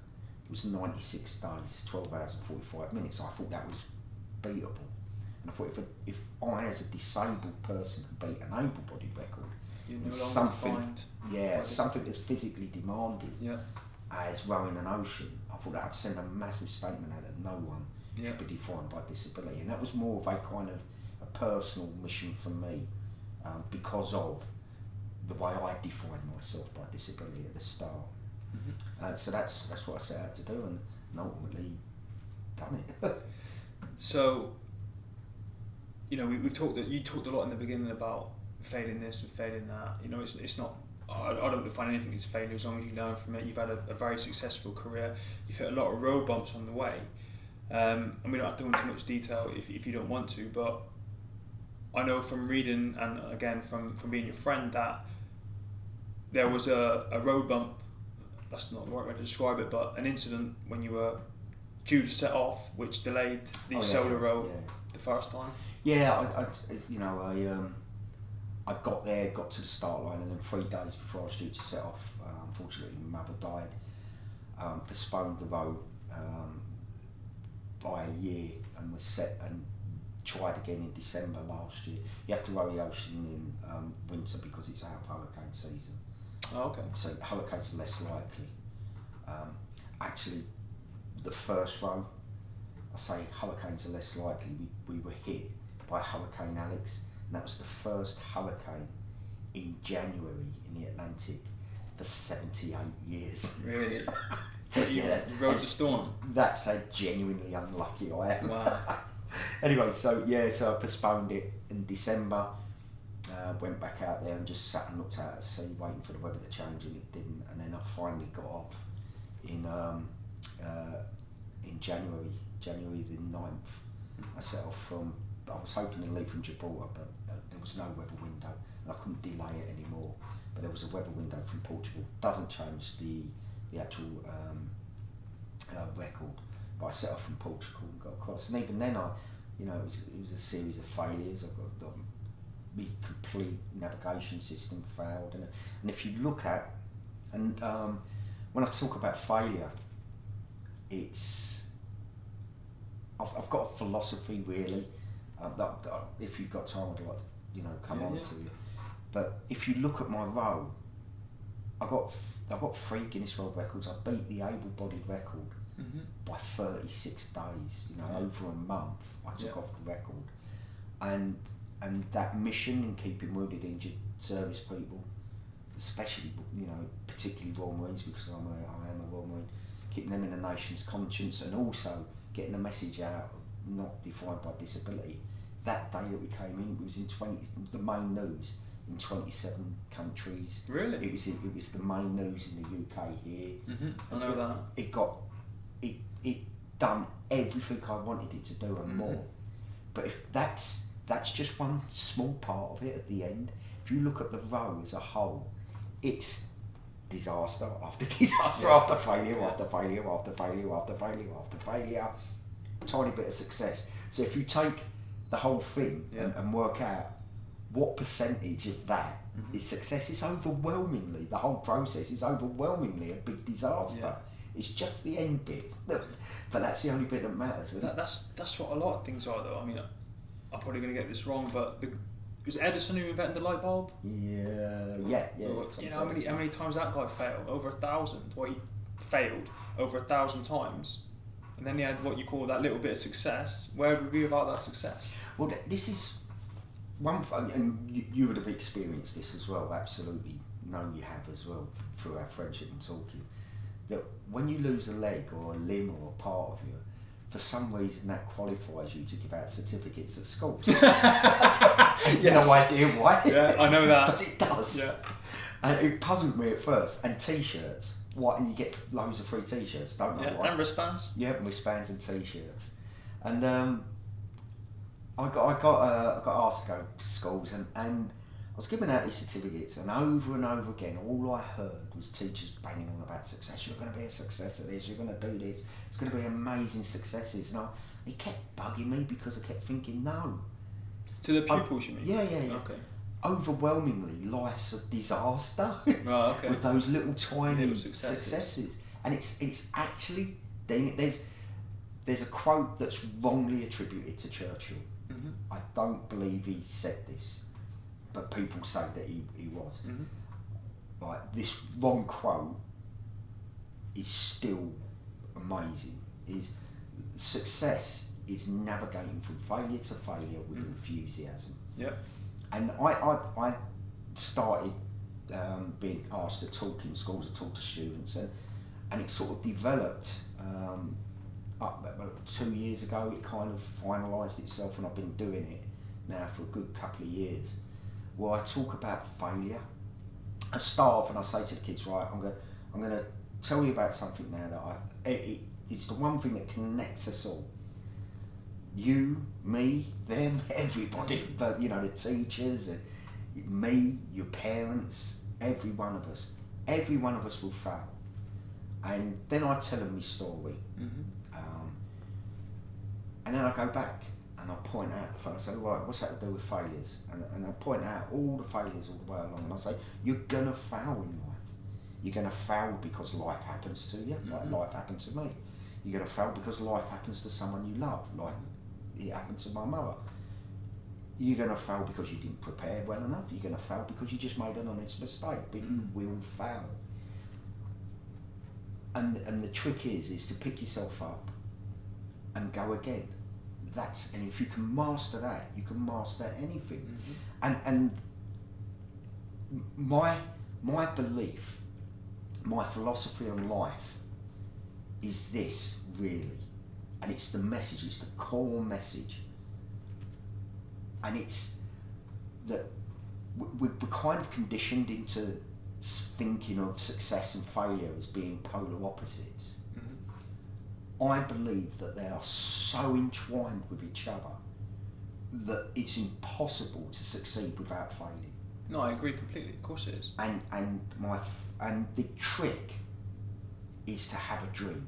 it was 96 days, 12 hours and 45 minutes. I thought that was beatable. And I thought if I as a disabled person could beat an able-bodied record, You're no longer something, defined something that's physically demanded as rowing an ocean, I thought that would send a massive statement out that no one should be defined by disability. And that was more of a kind of a personal mission for me, because of the way I defined myself by disability at the start. So that's what I set out to do, and ultimately done it. So, you know, you talked a lot in the beginning about failing this and failing that. You know, it's not. I don't define anything as failure as long as you learn from it. You've had a very successful career. You've hit a lot of road bumps on the way. And we don't have to go into too much detail if you don't want to, but I know from reading and again from being your friend that there was a road bump. That's not the right way to describe it, but an incident when you were due to set off, which delayed the solo row the first time. I got there, got to the start line, and then 3 days before I was due to set off, unfortunately my mother died. Postponed the row by a year, and was set and tried again in December last year. You have to row the ocean in winter because it's out of hurricane season. Oh, okay. So hurricanes are less likely. Actually, the first row, I say hurricanes are less likely. We were hit by Hurricane Alex, and that was the first hurricane in January in the Atlantic for 78 years. Really? You rode the storm? That's how genuinely unlucky I am. Wow. Anyway, so I postponed it in December. Went back out there and just sat and looked out at sea, waiting for the weather to change, and it didn't. And then I finally got off in January the 9th. I set off I was hoping to leave from Gibraltar, but there was no weather window, and I couldn't delay it anymore. But there was a weather window from Portugal. Doesn't change the actual record. But I set off from Portugal and got across, and even then it was a series of failures. I got my complete navigation system failed, and if you look at, and when I talk about failure, it's I've got a philosophy really. That if you've got time, I'd like come on to you. But if you look at my row, I've got 3 Guinness World Records. I beat the able-bodied record by 36 days. Over a month, I took off the record, and that mission in keeping wounded, injured service people, especially particularly Royal Marines, because I am a Royal Marine, keeping them in the nation's conscience, and also getting the message out of not defined by disability. That day that we came in, it was in the main news in 27 countries. Really? It was the main news in the UK here. I know that. It done everything I wanted it to do and more. But if that's just one small part of it at the end. If you look at the row as a whole, it's disaster after disaster after failure after failure after failure after failure after failure, tiny bit of success. So if you take the whole thing and work out what percentage of that is success, it's overwhelmingly, the whole process is overwhelmingly a big disaster. Yeah. It's just the end bit, but that's the only bit that matters. That's what a lot of things are, though. I mean, I'm probably going to get this wrong, but was it Edison who invented the light bulb? Yeah. You know how many times that guy failed? Over 1,000. Well, he failed over 1,000 times, and then he had what you call that little bit of success. Where would we be without that success? Well, this is one thing, and you would have experienced this as well. Absolutely, know you have as well through our friendship and talking. That when you lose a leg or a limb or a part of you, for some reason that qualifies you to give out certificates at schools. No idea why. Yeah, I know that. But it does. Yeah. And it puzzled me at first. And t-shirts. What? And you get loads of free t-shirts, don't know why. And wristbands. Yeah, wristbands and t-shirts. And I got asked to go to schools and I was giving out these certificates, and over again, all I heard was teachers banging on about success. You're going to be a success at this. You're going to do this. It's going to be amazing successes. And it kept bugging me because I kept thinking, no. To the pupils, you mean? Yeah. Okay. Overwhelmingly, life's a disaster. Oh, okay. With those little tiny little successes. And it's actually, there's a quote that's wrongly attributed to Churchill. Mm-hmm. I don't believe he said this, but people say that he was. Mm-hmm. Like, this wrong quote is still amazing. Is success is navigating from failure to failure with enthusiasm. Yep. And I started being asked to talk in schools, to talk to students, and it sort of developed up about 2 years ago. It kind of finalised itself, and I've been doing it now for a good couple of years, where I talk about failure. I start off and I say to the kids, right, I'm going to tell you about something now that it's the one thing that connects us all. You, me, them, everybody, but you know, the teachers, me, your parents, every one of us will fail. And then I tell them my story, and then I go back and I point out the failure. I say, right, what's that to do with failures? And I point out all the failures all the way along, and I say, you're gonna fail in life. You're gonna fail because life happens to you, like life happened to me. You're gonna fail because life happens to someone you love, like it happened to my mother. You're going to fail because you didn't prepare well enough. You're going to fail because you just made an honest mistake, but you will fail. And the trick is to pick yourself up and go again. And if you can master that, you can master anything. And my belief, my philosophy on life is this, really. And it's the message, it's the core message. And it's that we're kind of conditioned into thinking of success and failure as being polar opposites. I believe that they are so entwined with each other that it's impossible to succeed without failing. No, I agree completely. Of course it is. And the trick is to have a dream.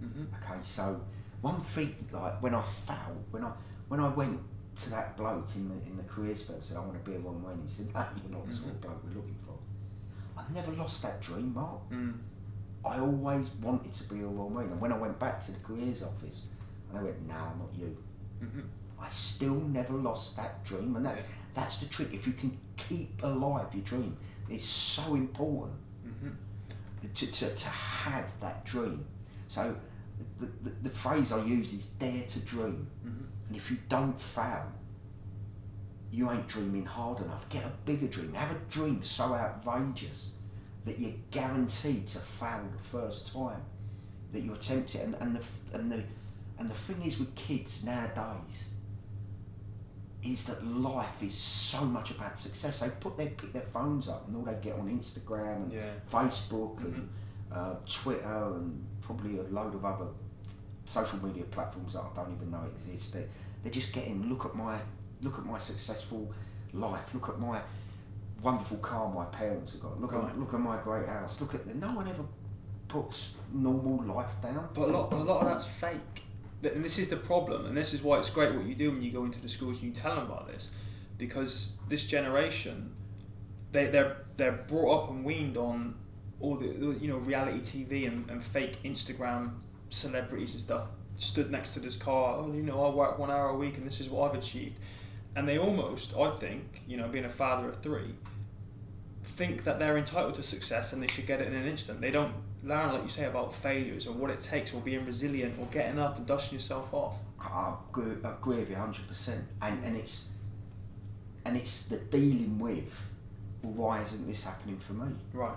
Okay, so one thing, like when I failed, when I went to that bloke in the careers fair and said, I want to be a Ron Wayne, he said, no, you're not the sort of bloke we're looking for. I never lost that dream, Mark. I always wanted to be a Ron Wayne. And when I went back to the careers office, and I went, no, I'm not you. I still never lost that dream. And that's the trick. If you can keep alive your dream, it's so important to have that dream. So the phrase I use is dare to dream. And if you don't fail, you ain't dreaming hard enough. Get a bigger dream. Have a dream so outrageous that you're guaranteed to fail the first time that you attempt it. And the thing is with kids nowadays is that life is so much about success. They pick their phones up and all they get on Instagram and Facebook and Twitter and probably a load of other social media platforms that I don't even know exist. They're just getting, look at my successful life, look at my wonderful car my parents have got, look at my great house, no one ever puts normal life down. But a lot of that's fake. And this is the problem, and this is why it's great what you do when you go into the schools and you tell them about this, because this generation, they're brought up and weaned on all the reality TV and fake Instagram celebrities and stuff. Stood next to this car, I work 1 hour a week and this is what I've achieved, and they almost, I think, being a father of 3, think that they're entitled to success and they should get it in an instant. They don't learn, like you say, about failures or what it takes, or being resilient, or getting up and dusting yourself off. I agree with you 100%, and it's the dealing with, well, why isn't this happening for me? Right.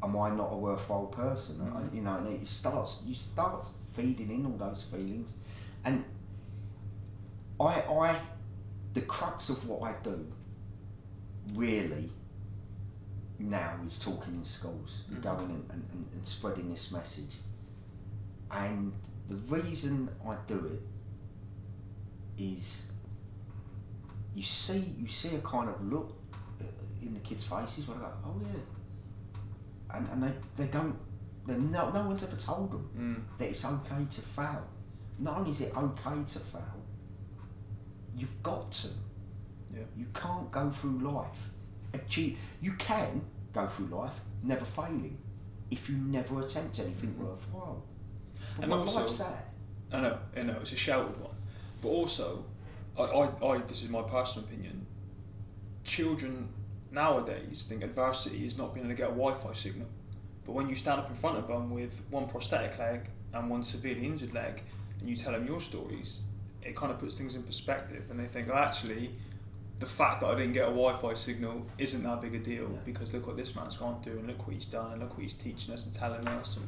Am I not a worthwhile person? Mm-hmm. And you start feeding in all those feelings, and the crux of what I do really now is talking in schools, mm-hmm. going and spreading this message. And the reason I do it is you see a kind of look in the kids' faces where I go, oh yeah, and they don't. No one's ever told them that it's okay to fail. Not only is it okay to fail, you've got to. Yeah. You can't go through life. You can go through life never failing if you never attempt anything worthwhile. But and also, life's that? I know, it's a shouted one. But also, I this is my personal opinion, children nowadays think adversity is not being able to get a Wi-Fi signal. But when you stand up in front of them with one prosthetic leg and one severely injured leg, and you tell them your stories, it kind of puts things in perspective, and they think, oh, actually, the fact that I didn't get a Wi-Fi signal isn't that big a deal, because look what this man's gone through, and look what he's done, and look what he's teaching us and telling us, and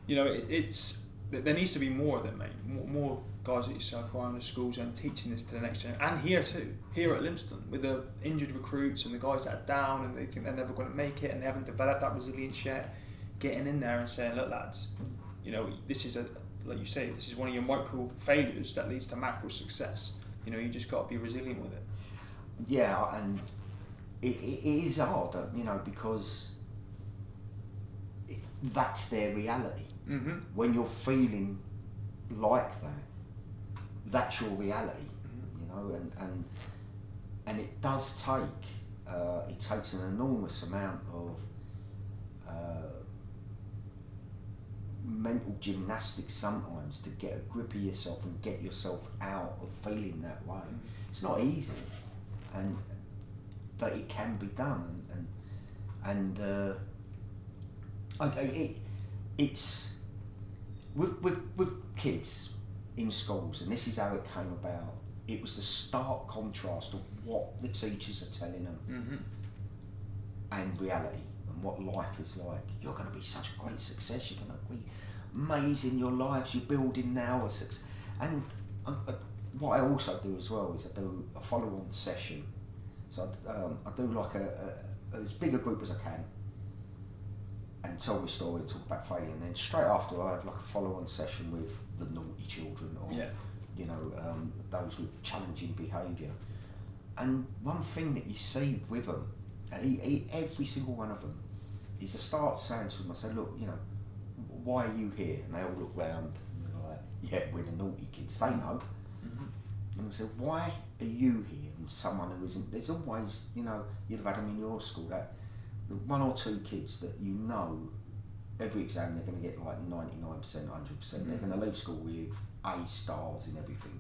it's there needs to be more of them, mate. More guys like yourself going around the schools and teaching this to the next generation, and here too, here at Lympstone, with the injured recruits and the guys that are down and they think they're never going to make it and they haven't developed that resilience yet, getting in there and saying, look lads, this is like you say, this is one of your micro failures that leads to macro success. You just got to be resilient with it. Yeah, and it is hard, because that's their reality. Mm-hmm. When you're feeling like that, that's your reality, and it does take, it takes an enormous amount of mental gymnastics sometimes to get a grip of yourself and get yourself out of feeling that way. It's not easy, but it can be done, it's with kids in schools, and this is how it came about. It was the stark contrast of what the teachers are telling them and reality, and what life is like. You're going to be such a great success, you're going to be amazing, your lives you're building now are success. And what I also do as well is I do a follow-on session. So I do like as big a group as I can, and tell the story and talk about failure, and then straight after I have like a follow-on session with the naughty children, or those with challenging behaviour. And one thing that you see with them, every single one of them, is I start saying to them, I say, look, why are you here? And they all look round and they're like, yeah, we're the naughty kids. They know. And I say, why are you here? And someone who isn't, there's always, you'd have had them in your school, that the 1 or 2 kids that every exam they're going to get like 99%, 100%. They're going to leave school with A stars in everything.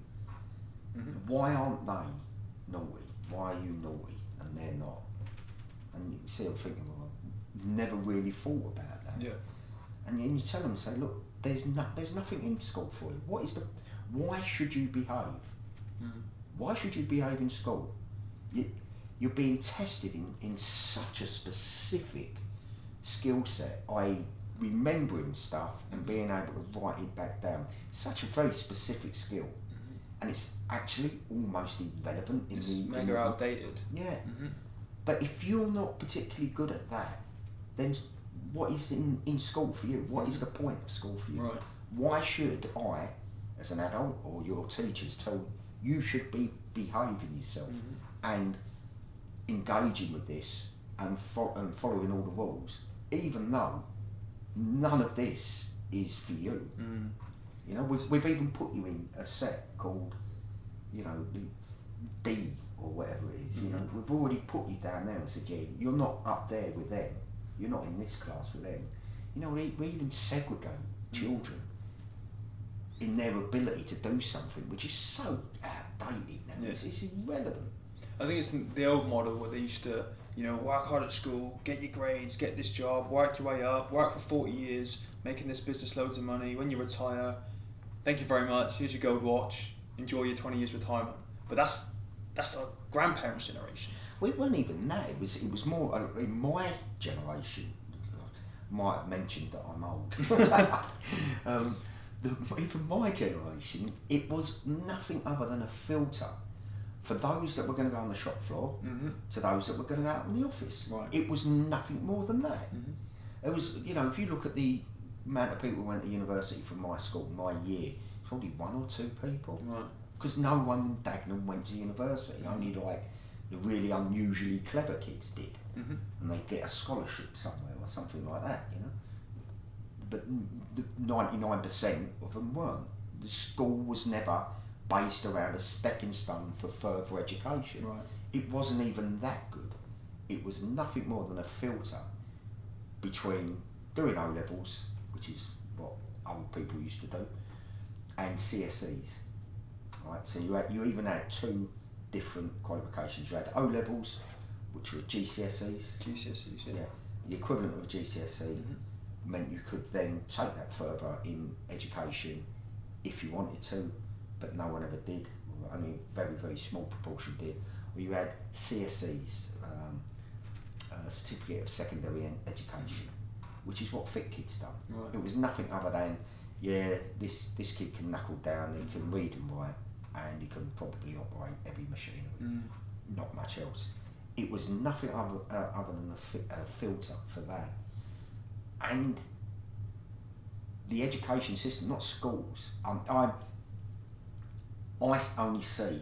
Why aren't they naughty? Why are you naughty and they're not? And you see, I'm thinking, well, I've never really thought about that. Yeah. And you tell them, say, look, there's nothing in school for you. Why should you behave? Why should you behave in school? You're being tested in such a specific skill set, i.e. remembering stuff and being able to write it back down. Such a very specific skill. And it's actually almost irrelevant it's mega outdated. Yeah. But if you're not particularly good at that, then what is in school for you? What is the point of school for you? Right. Why should I as an adult, or your teachers tell you should be behaving yourself and engaging with this and following all the rules, even though none of this is for you. You know, we've even put you in a set called, you know, D or whatever it is. You know, we've already put you down there and said, yeah, you're not up there with them. You're not in this class with them. You know, we even segregate children in their ability to do something, which is so outdated now. Yeah. It's irrelevant. I think it's the old model where they used to, you know, work hard at school, get your grades, get this job, work your way up, work for 40 years, making this business loads of money. When you retire, thank you very much, here's your gold watch, enjoy your 20 years retirement. But that's our grandparents' generation. Well, it wasn't even that. It was more in my generation. I might have mentioned that I'm old. Even my generation, it was nothing other than a filter for those that were going to go on the shop floor to those that were going to go out in the office. Right. It was nothing more than that. It was, you know, if you look at the amount of people who went to university from my school, my year, probably 1 or 2 people. Right. Because no one in Dagenham went to university, only like the really unusually clever kids did. And they'd get a scholarship somewhere or something like that, you know. But 99% of them weren't. The school was never based around a stepping stone for further education. Right. It wasn't even that good. It was nothing more than a filter between doing O-levels, which is what old people used to do, and CSEs. Right, so you even had 2 different qualifications. You had O-levels, which were GCSEs. GCSEs, yeah. The equivalent of a GCSE meant you could then take that further in education if you wanted to, but no one ever did. Only a very, very small proportion did. Or you had CSEs, a Certificate of Secondary Education, which is what Fit Kids done. Right. It was nothing other than, yeah, this kid can knuckle down, he can read and write, and he can probably operate heavy machinery. Not much else. It was nothing other than a filter for that. And the education system, not schools. I only see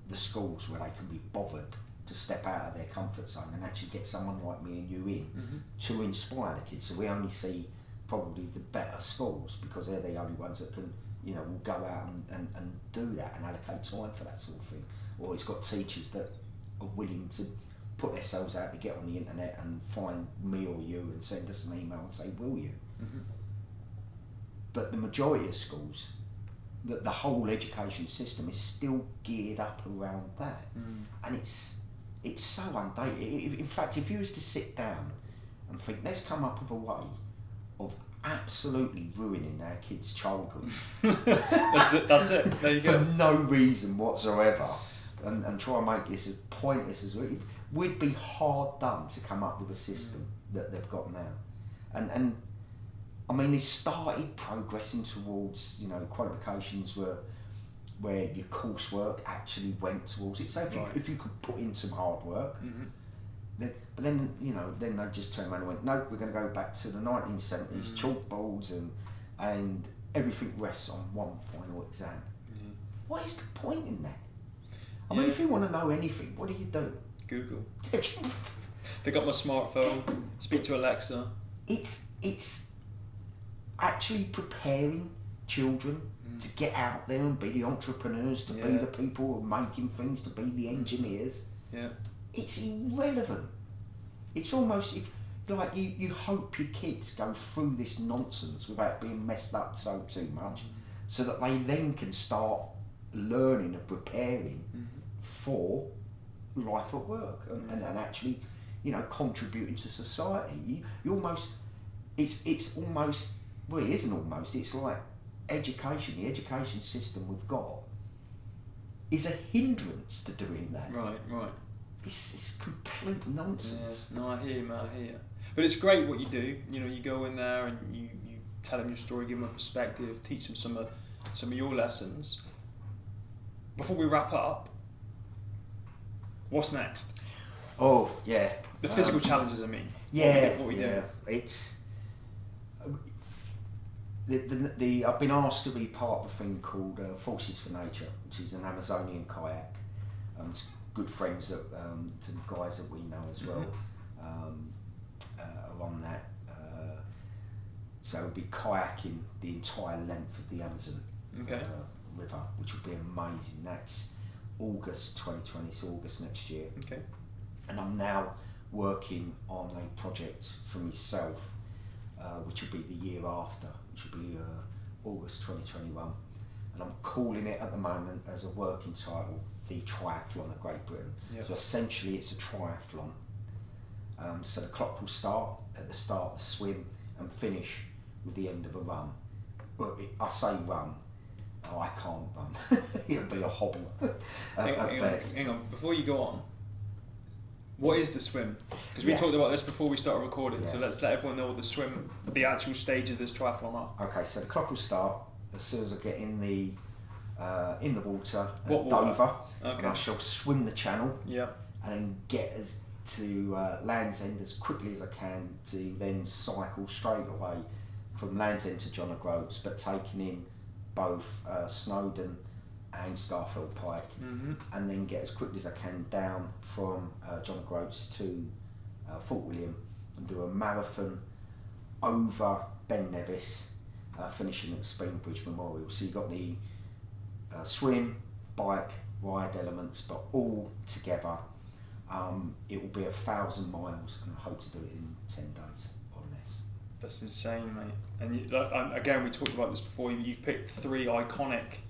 the schools where they can be bothered to step out of their comfort zone and actually get someone like me and you in to inspire the kids. So we only see probably the better schools because they're the only ones that can, you know, will go out and do that and allocate time for that sort of thing. Or it's got teachers that are willing to put themselves out to get on the internet and find me or you and send us an email and say, will you? But the majority of schools, the whole education system is still geared up around that. And it's so undated. In fact, if you was to sit down and think, let's come up with a way of absolutely ruining our kids' childhood. That's it. There you go. For no reason whatsoever. And try and make this as pointless as we'd be hard done to come up with a system that they've got now. And I mean, they started progressing towards, you know, qualifications where your coursework actually went towards it. So if you could put in some hard work, then you know, then they just turned around and went, no, we're going to go back to the 1970s, chalkboards and everything rests on one final exam. What is the point in that? I mean, if you want to know anything, what do? Google. Pick up my smartphone, speak to Alexa. It's actually preparing children to get out there and be the entrepreneurs, to be the people who are making things, to be the engineers. Yeah. It's irrelevant. It's almost like you hope your kids go through this nonsense without being messed up too much, so that they then can start learning and preparing for life at work and actually, you know, contributing to society. You almost, it's almost, well, it isn't almost, it's like education, the education system we've got is a hindrance to doing that. Right. It's complete nonsense. Yeah. No, I hear you, mate, I hear you. But it's great what you do. You know, you go in there and you tell them your story, give them a perspective, teach them some of your lessons. Before we wrap up, what's next? Oh, yeah. The physical challenges, I mean. Yeah. What we do. It's... I've been asked to be part of a thing called Forces for Nature, which is an Amazonian kayak. It's good friends that to the guys that we know as well are on that. So we'll be kayaking the entire length of the Amazon river, which will be amazing. That's August 2020, so August next year. Okay. And I'm now working on a project for myself, which will be the year after, which will be August 2021. And I'm calling it at the moment as a working title, The Triathlon of Great Britain. Yep. So essentially it's a triathlon. So the clock will start at the start of the swim and finish with the end of a run. But I say run, I can't run. It'll be a hobble Hang on, before you go on, what is the swim? Because we talked about this before we started recording, so let's let everyone know what the swim, the actual stage of this triathlon are. Okay, so the clock will start as soon as I get in the water at What water? Dover, Okay. and I shall swim the channel Yeah. and then get to Land's End as quickly as I can to then cycle straight away from Land's End to John O'Groats, but taking in both Snowdon and Starfield Pike, and then get as quickly as I can down from John O'Groats to Fort William and do a marathon over Ben Nevis, finishing at Speenbridge Memorial. So you've got the swim, bike, ride elements, but all together. It will be 1,000 miles, and I hope to do it in 10 days or less. That's insane, mate. And again, we talked about this before. You've picked 3 iconic,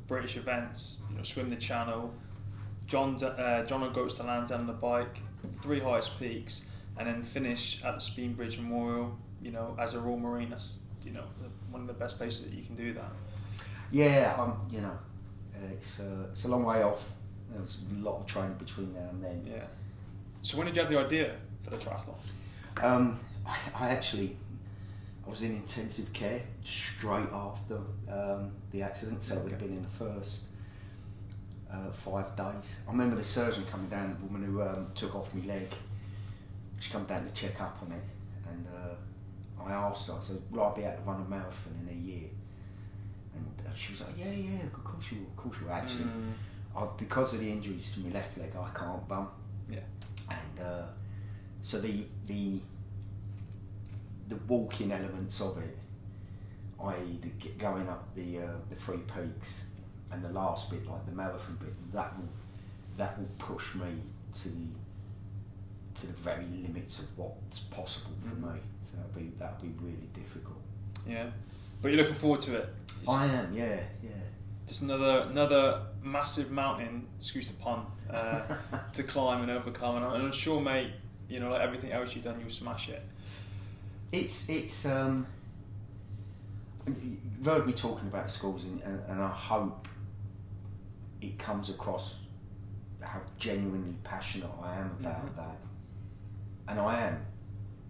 British events. Swim the Channel, John O'Groats to Land's End on the bike, 3 highest peaks, and then finish at the Speenbridge Memorial. As a Royal Marine, that's one of the best places that you can do that. Yeah, it's a long way off. There's a lot of training between now and then. Yeah. So when did you have the idea for the triathlon? I was in intensive care straight after the accident, so it would have been in the first 5 days. I remember the surgeon coming down, the woman who took off my leg. She come down to check up on it, and I asked her, I said, will I be able to run a marathon in a year? And she was like, yeah, of course you will. Actually, because of the injuries to my left leg, I can't run. Yeah. And so the walking elements of it, i.e. going up the 3 peaks, and the last bit, like the marathon bit, that will push me to the very limits of what's possible for me. So that'll be really difficult. Yeah, but you're looking forward to it. I am, yeah. Just another massive mountain, excuse the pun, to climb and overcome. And I'm sure, mate, like everything else you've done, you'll smash it. It's you've heard me talking about schools, and I hope it comes across how genuinely passionate I am about that. And I am,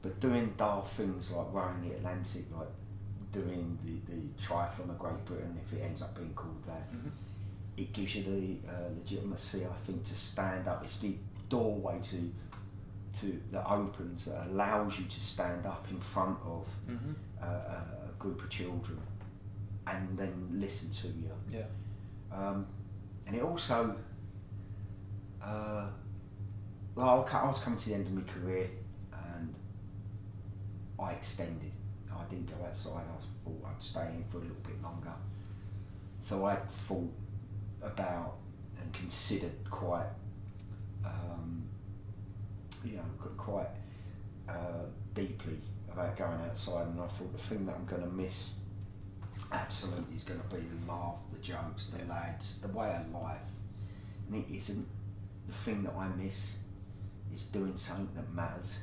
but doing daft things like rowing the Atlantic, like doing the triathlon of Great Britain, if it ends up being called that, it gives you the legitimacy, I think, to stand up. It's the doorway that opens, that allows you to stand up in front of a group of children and then listen to you. Yeah. And it also, I was coming to the end of my career, and I extended. I didn't go outside. I thought I'd stay in for a little bit longer. So I thought about and considered quite deeply about going outside, and I thought the thing that I'm going to miss absolutely is going to be the laugh, the jokes, the lads, the way of life. And it isn't. The thing that I miss is doing something that matters,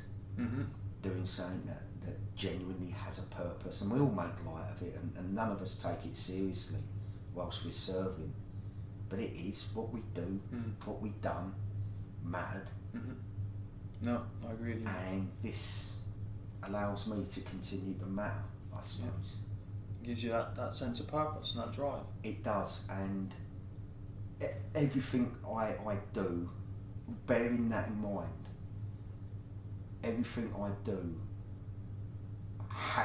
doing something that genuinely has a purpose, and we all make light of it, and none of us take it seriously whilst we're serving, but it is what we do, what we've done mattered. No, I agree with you. And this allows me to continue to matter, I suppose. It gives you that sense of purpose and that drive. It does, and everything I do, bearing that in mind, everything I do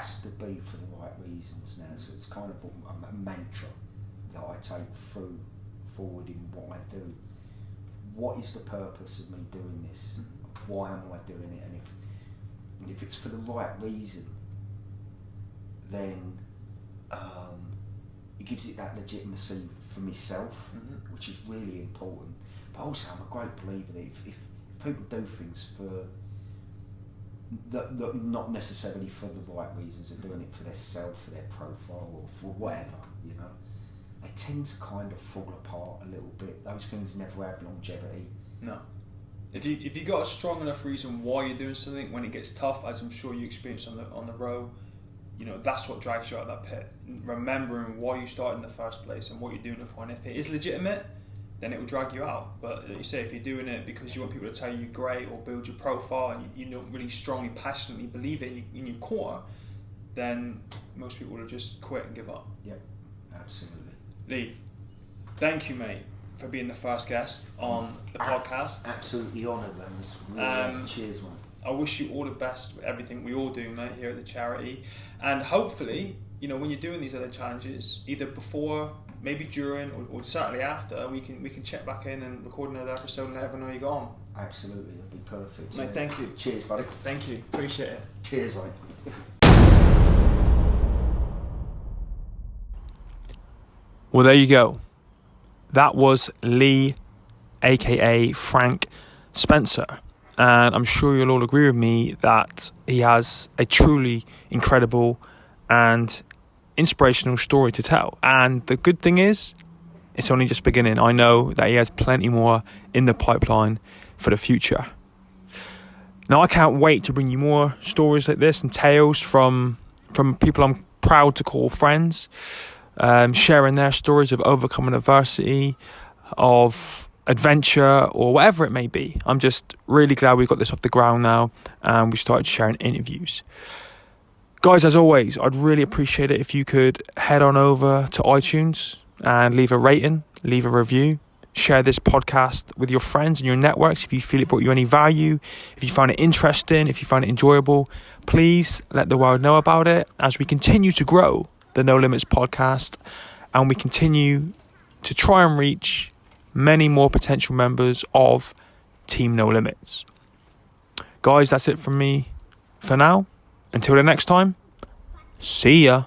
has to be for the right reasons now. So it's kind of a mantra that I take forward in what I do. What is the purpose of me doing this? Why am I doing it? And if it's for the right reason, then it gives it that legitimacy for myself, which is really important. But also, I'm a great believer that if people do things for that not necessarily for the right reasons, they're doing it for their self, for their profile, or for whatever, you know, they tend to kind of fall apart a little bit. Those things never have longevity. No. If you got a strong enough reason why you're doing something, when it gets tough, as I'm sure you experienced on the row, you know, that's what drags you out of that pit. Remembering why you started in the first place and what you're doing it for, and if it is legitimate, then it will drag you out. But like you say, if you're doing it because you want people to tell you you're great or build your profile and you don't really strongly, passionately believe it in your core, then most people will just quit and give up. Yep, absolutely. Lee, thank you, mate, for being the first guest on the podcast. Absolutely honoured, man. Cheers, man. I wish you all the best with everything we all do, mate, here at the charity. And hopefully, you know, when you're doing these other challenges, either before, maybe during, or certainly after, we can check back in and record another episode and let everyone know you're gone. Absolutely, that'd be perfect. Mate, thank you. Cheers, buddy. Thank you. Appreciate it. Cheers, mate. Well, there you go. That was Lee, aka Frank Spencer. And I'm sure you'll all agree with me that he has a truly incredible and inspirational story to tell. And the good thing is, it's only just beginning. I know that he has plenty more in the pipeline for the future. Now, I can't wait to bring you more stories like this and tales from people I'm proud to call friends, sharing their stories of overcoming adversity, of adventure, or whatever it may be. I'm just really glad we got this off the ground now and we started sharing interviews. Guys, as always, I'd really appreciate it if you could head on over to iTunes and leave a rating, leave a review, share this podcast with your friends and your networks if you feel it brought you any value, if you find it interesting, if you find it enjoyable. Please let the world know about it as we continue to grow the No Limits podcast and we continue to try and reach many more potential members of Team No Limits. Guys, that's it from me for now. Until the next time, see ya.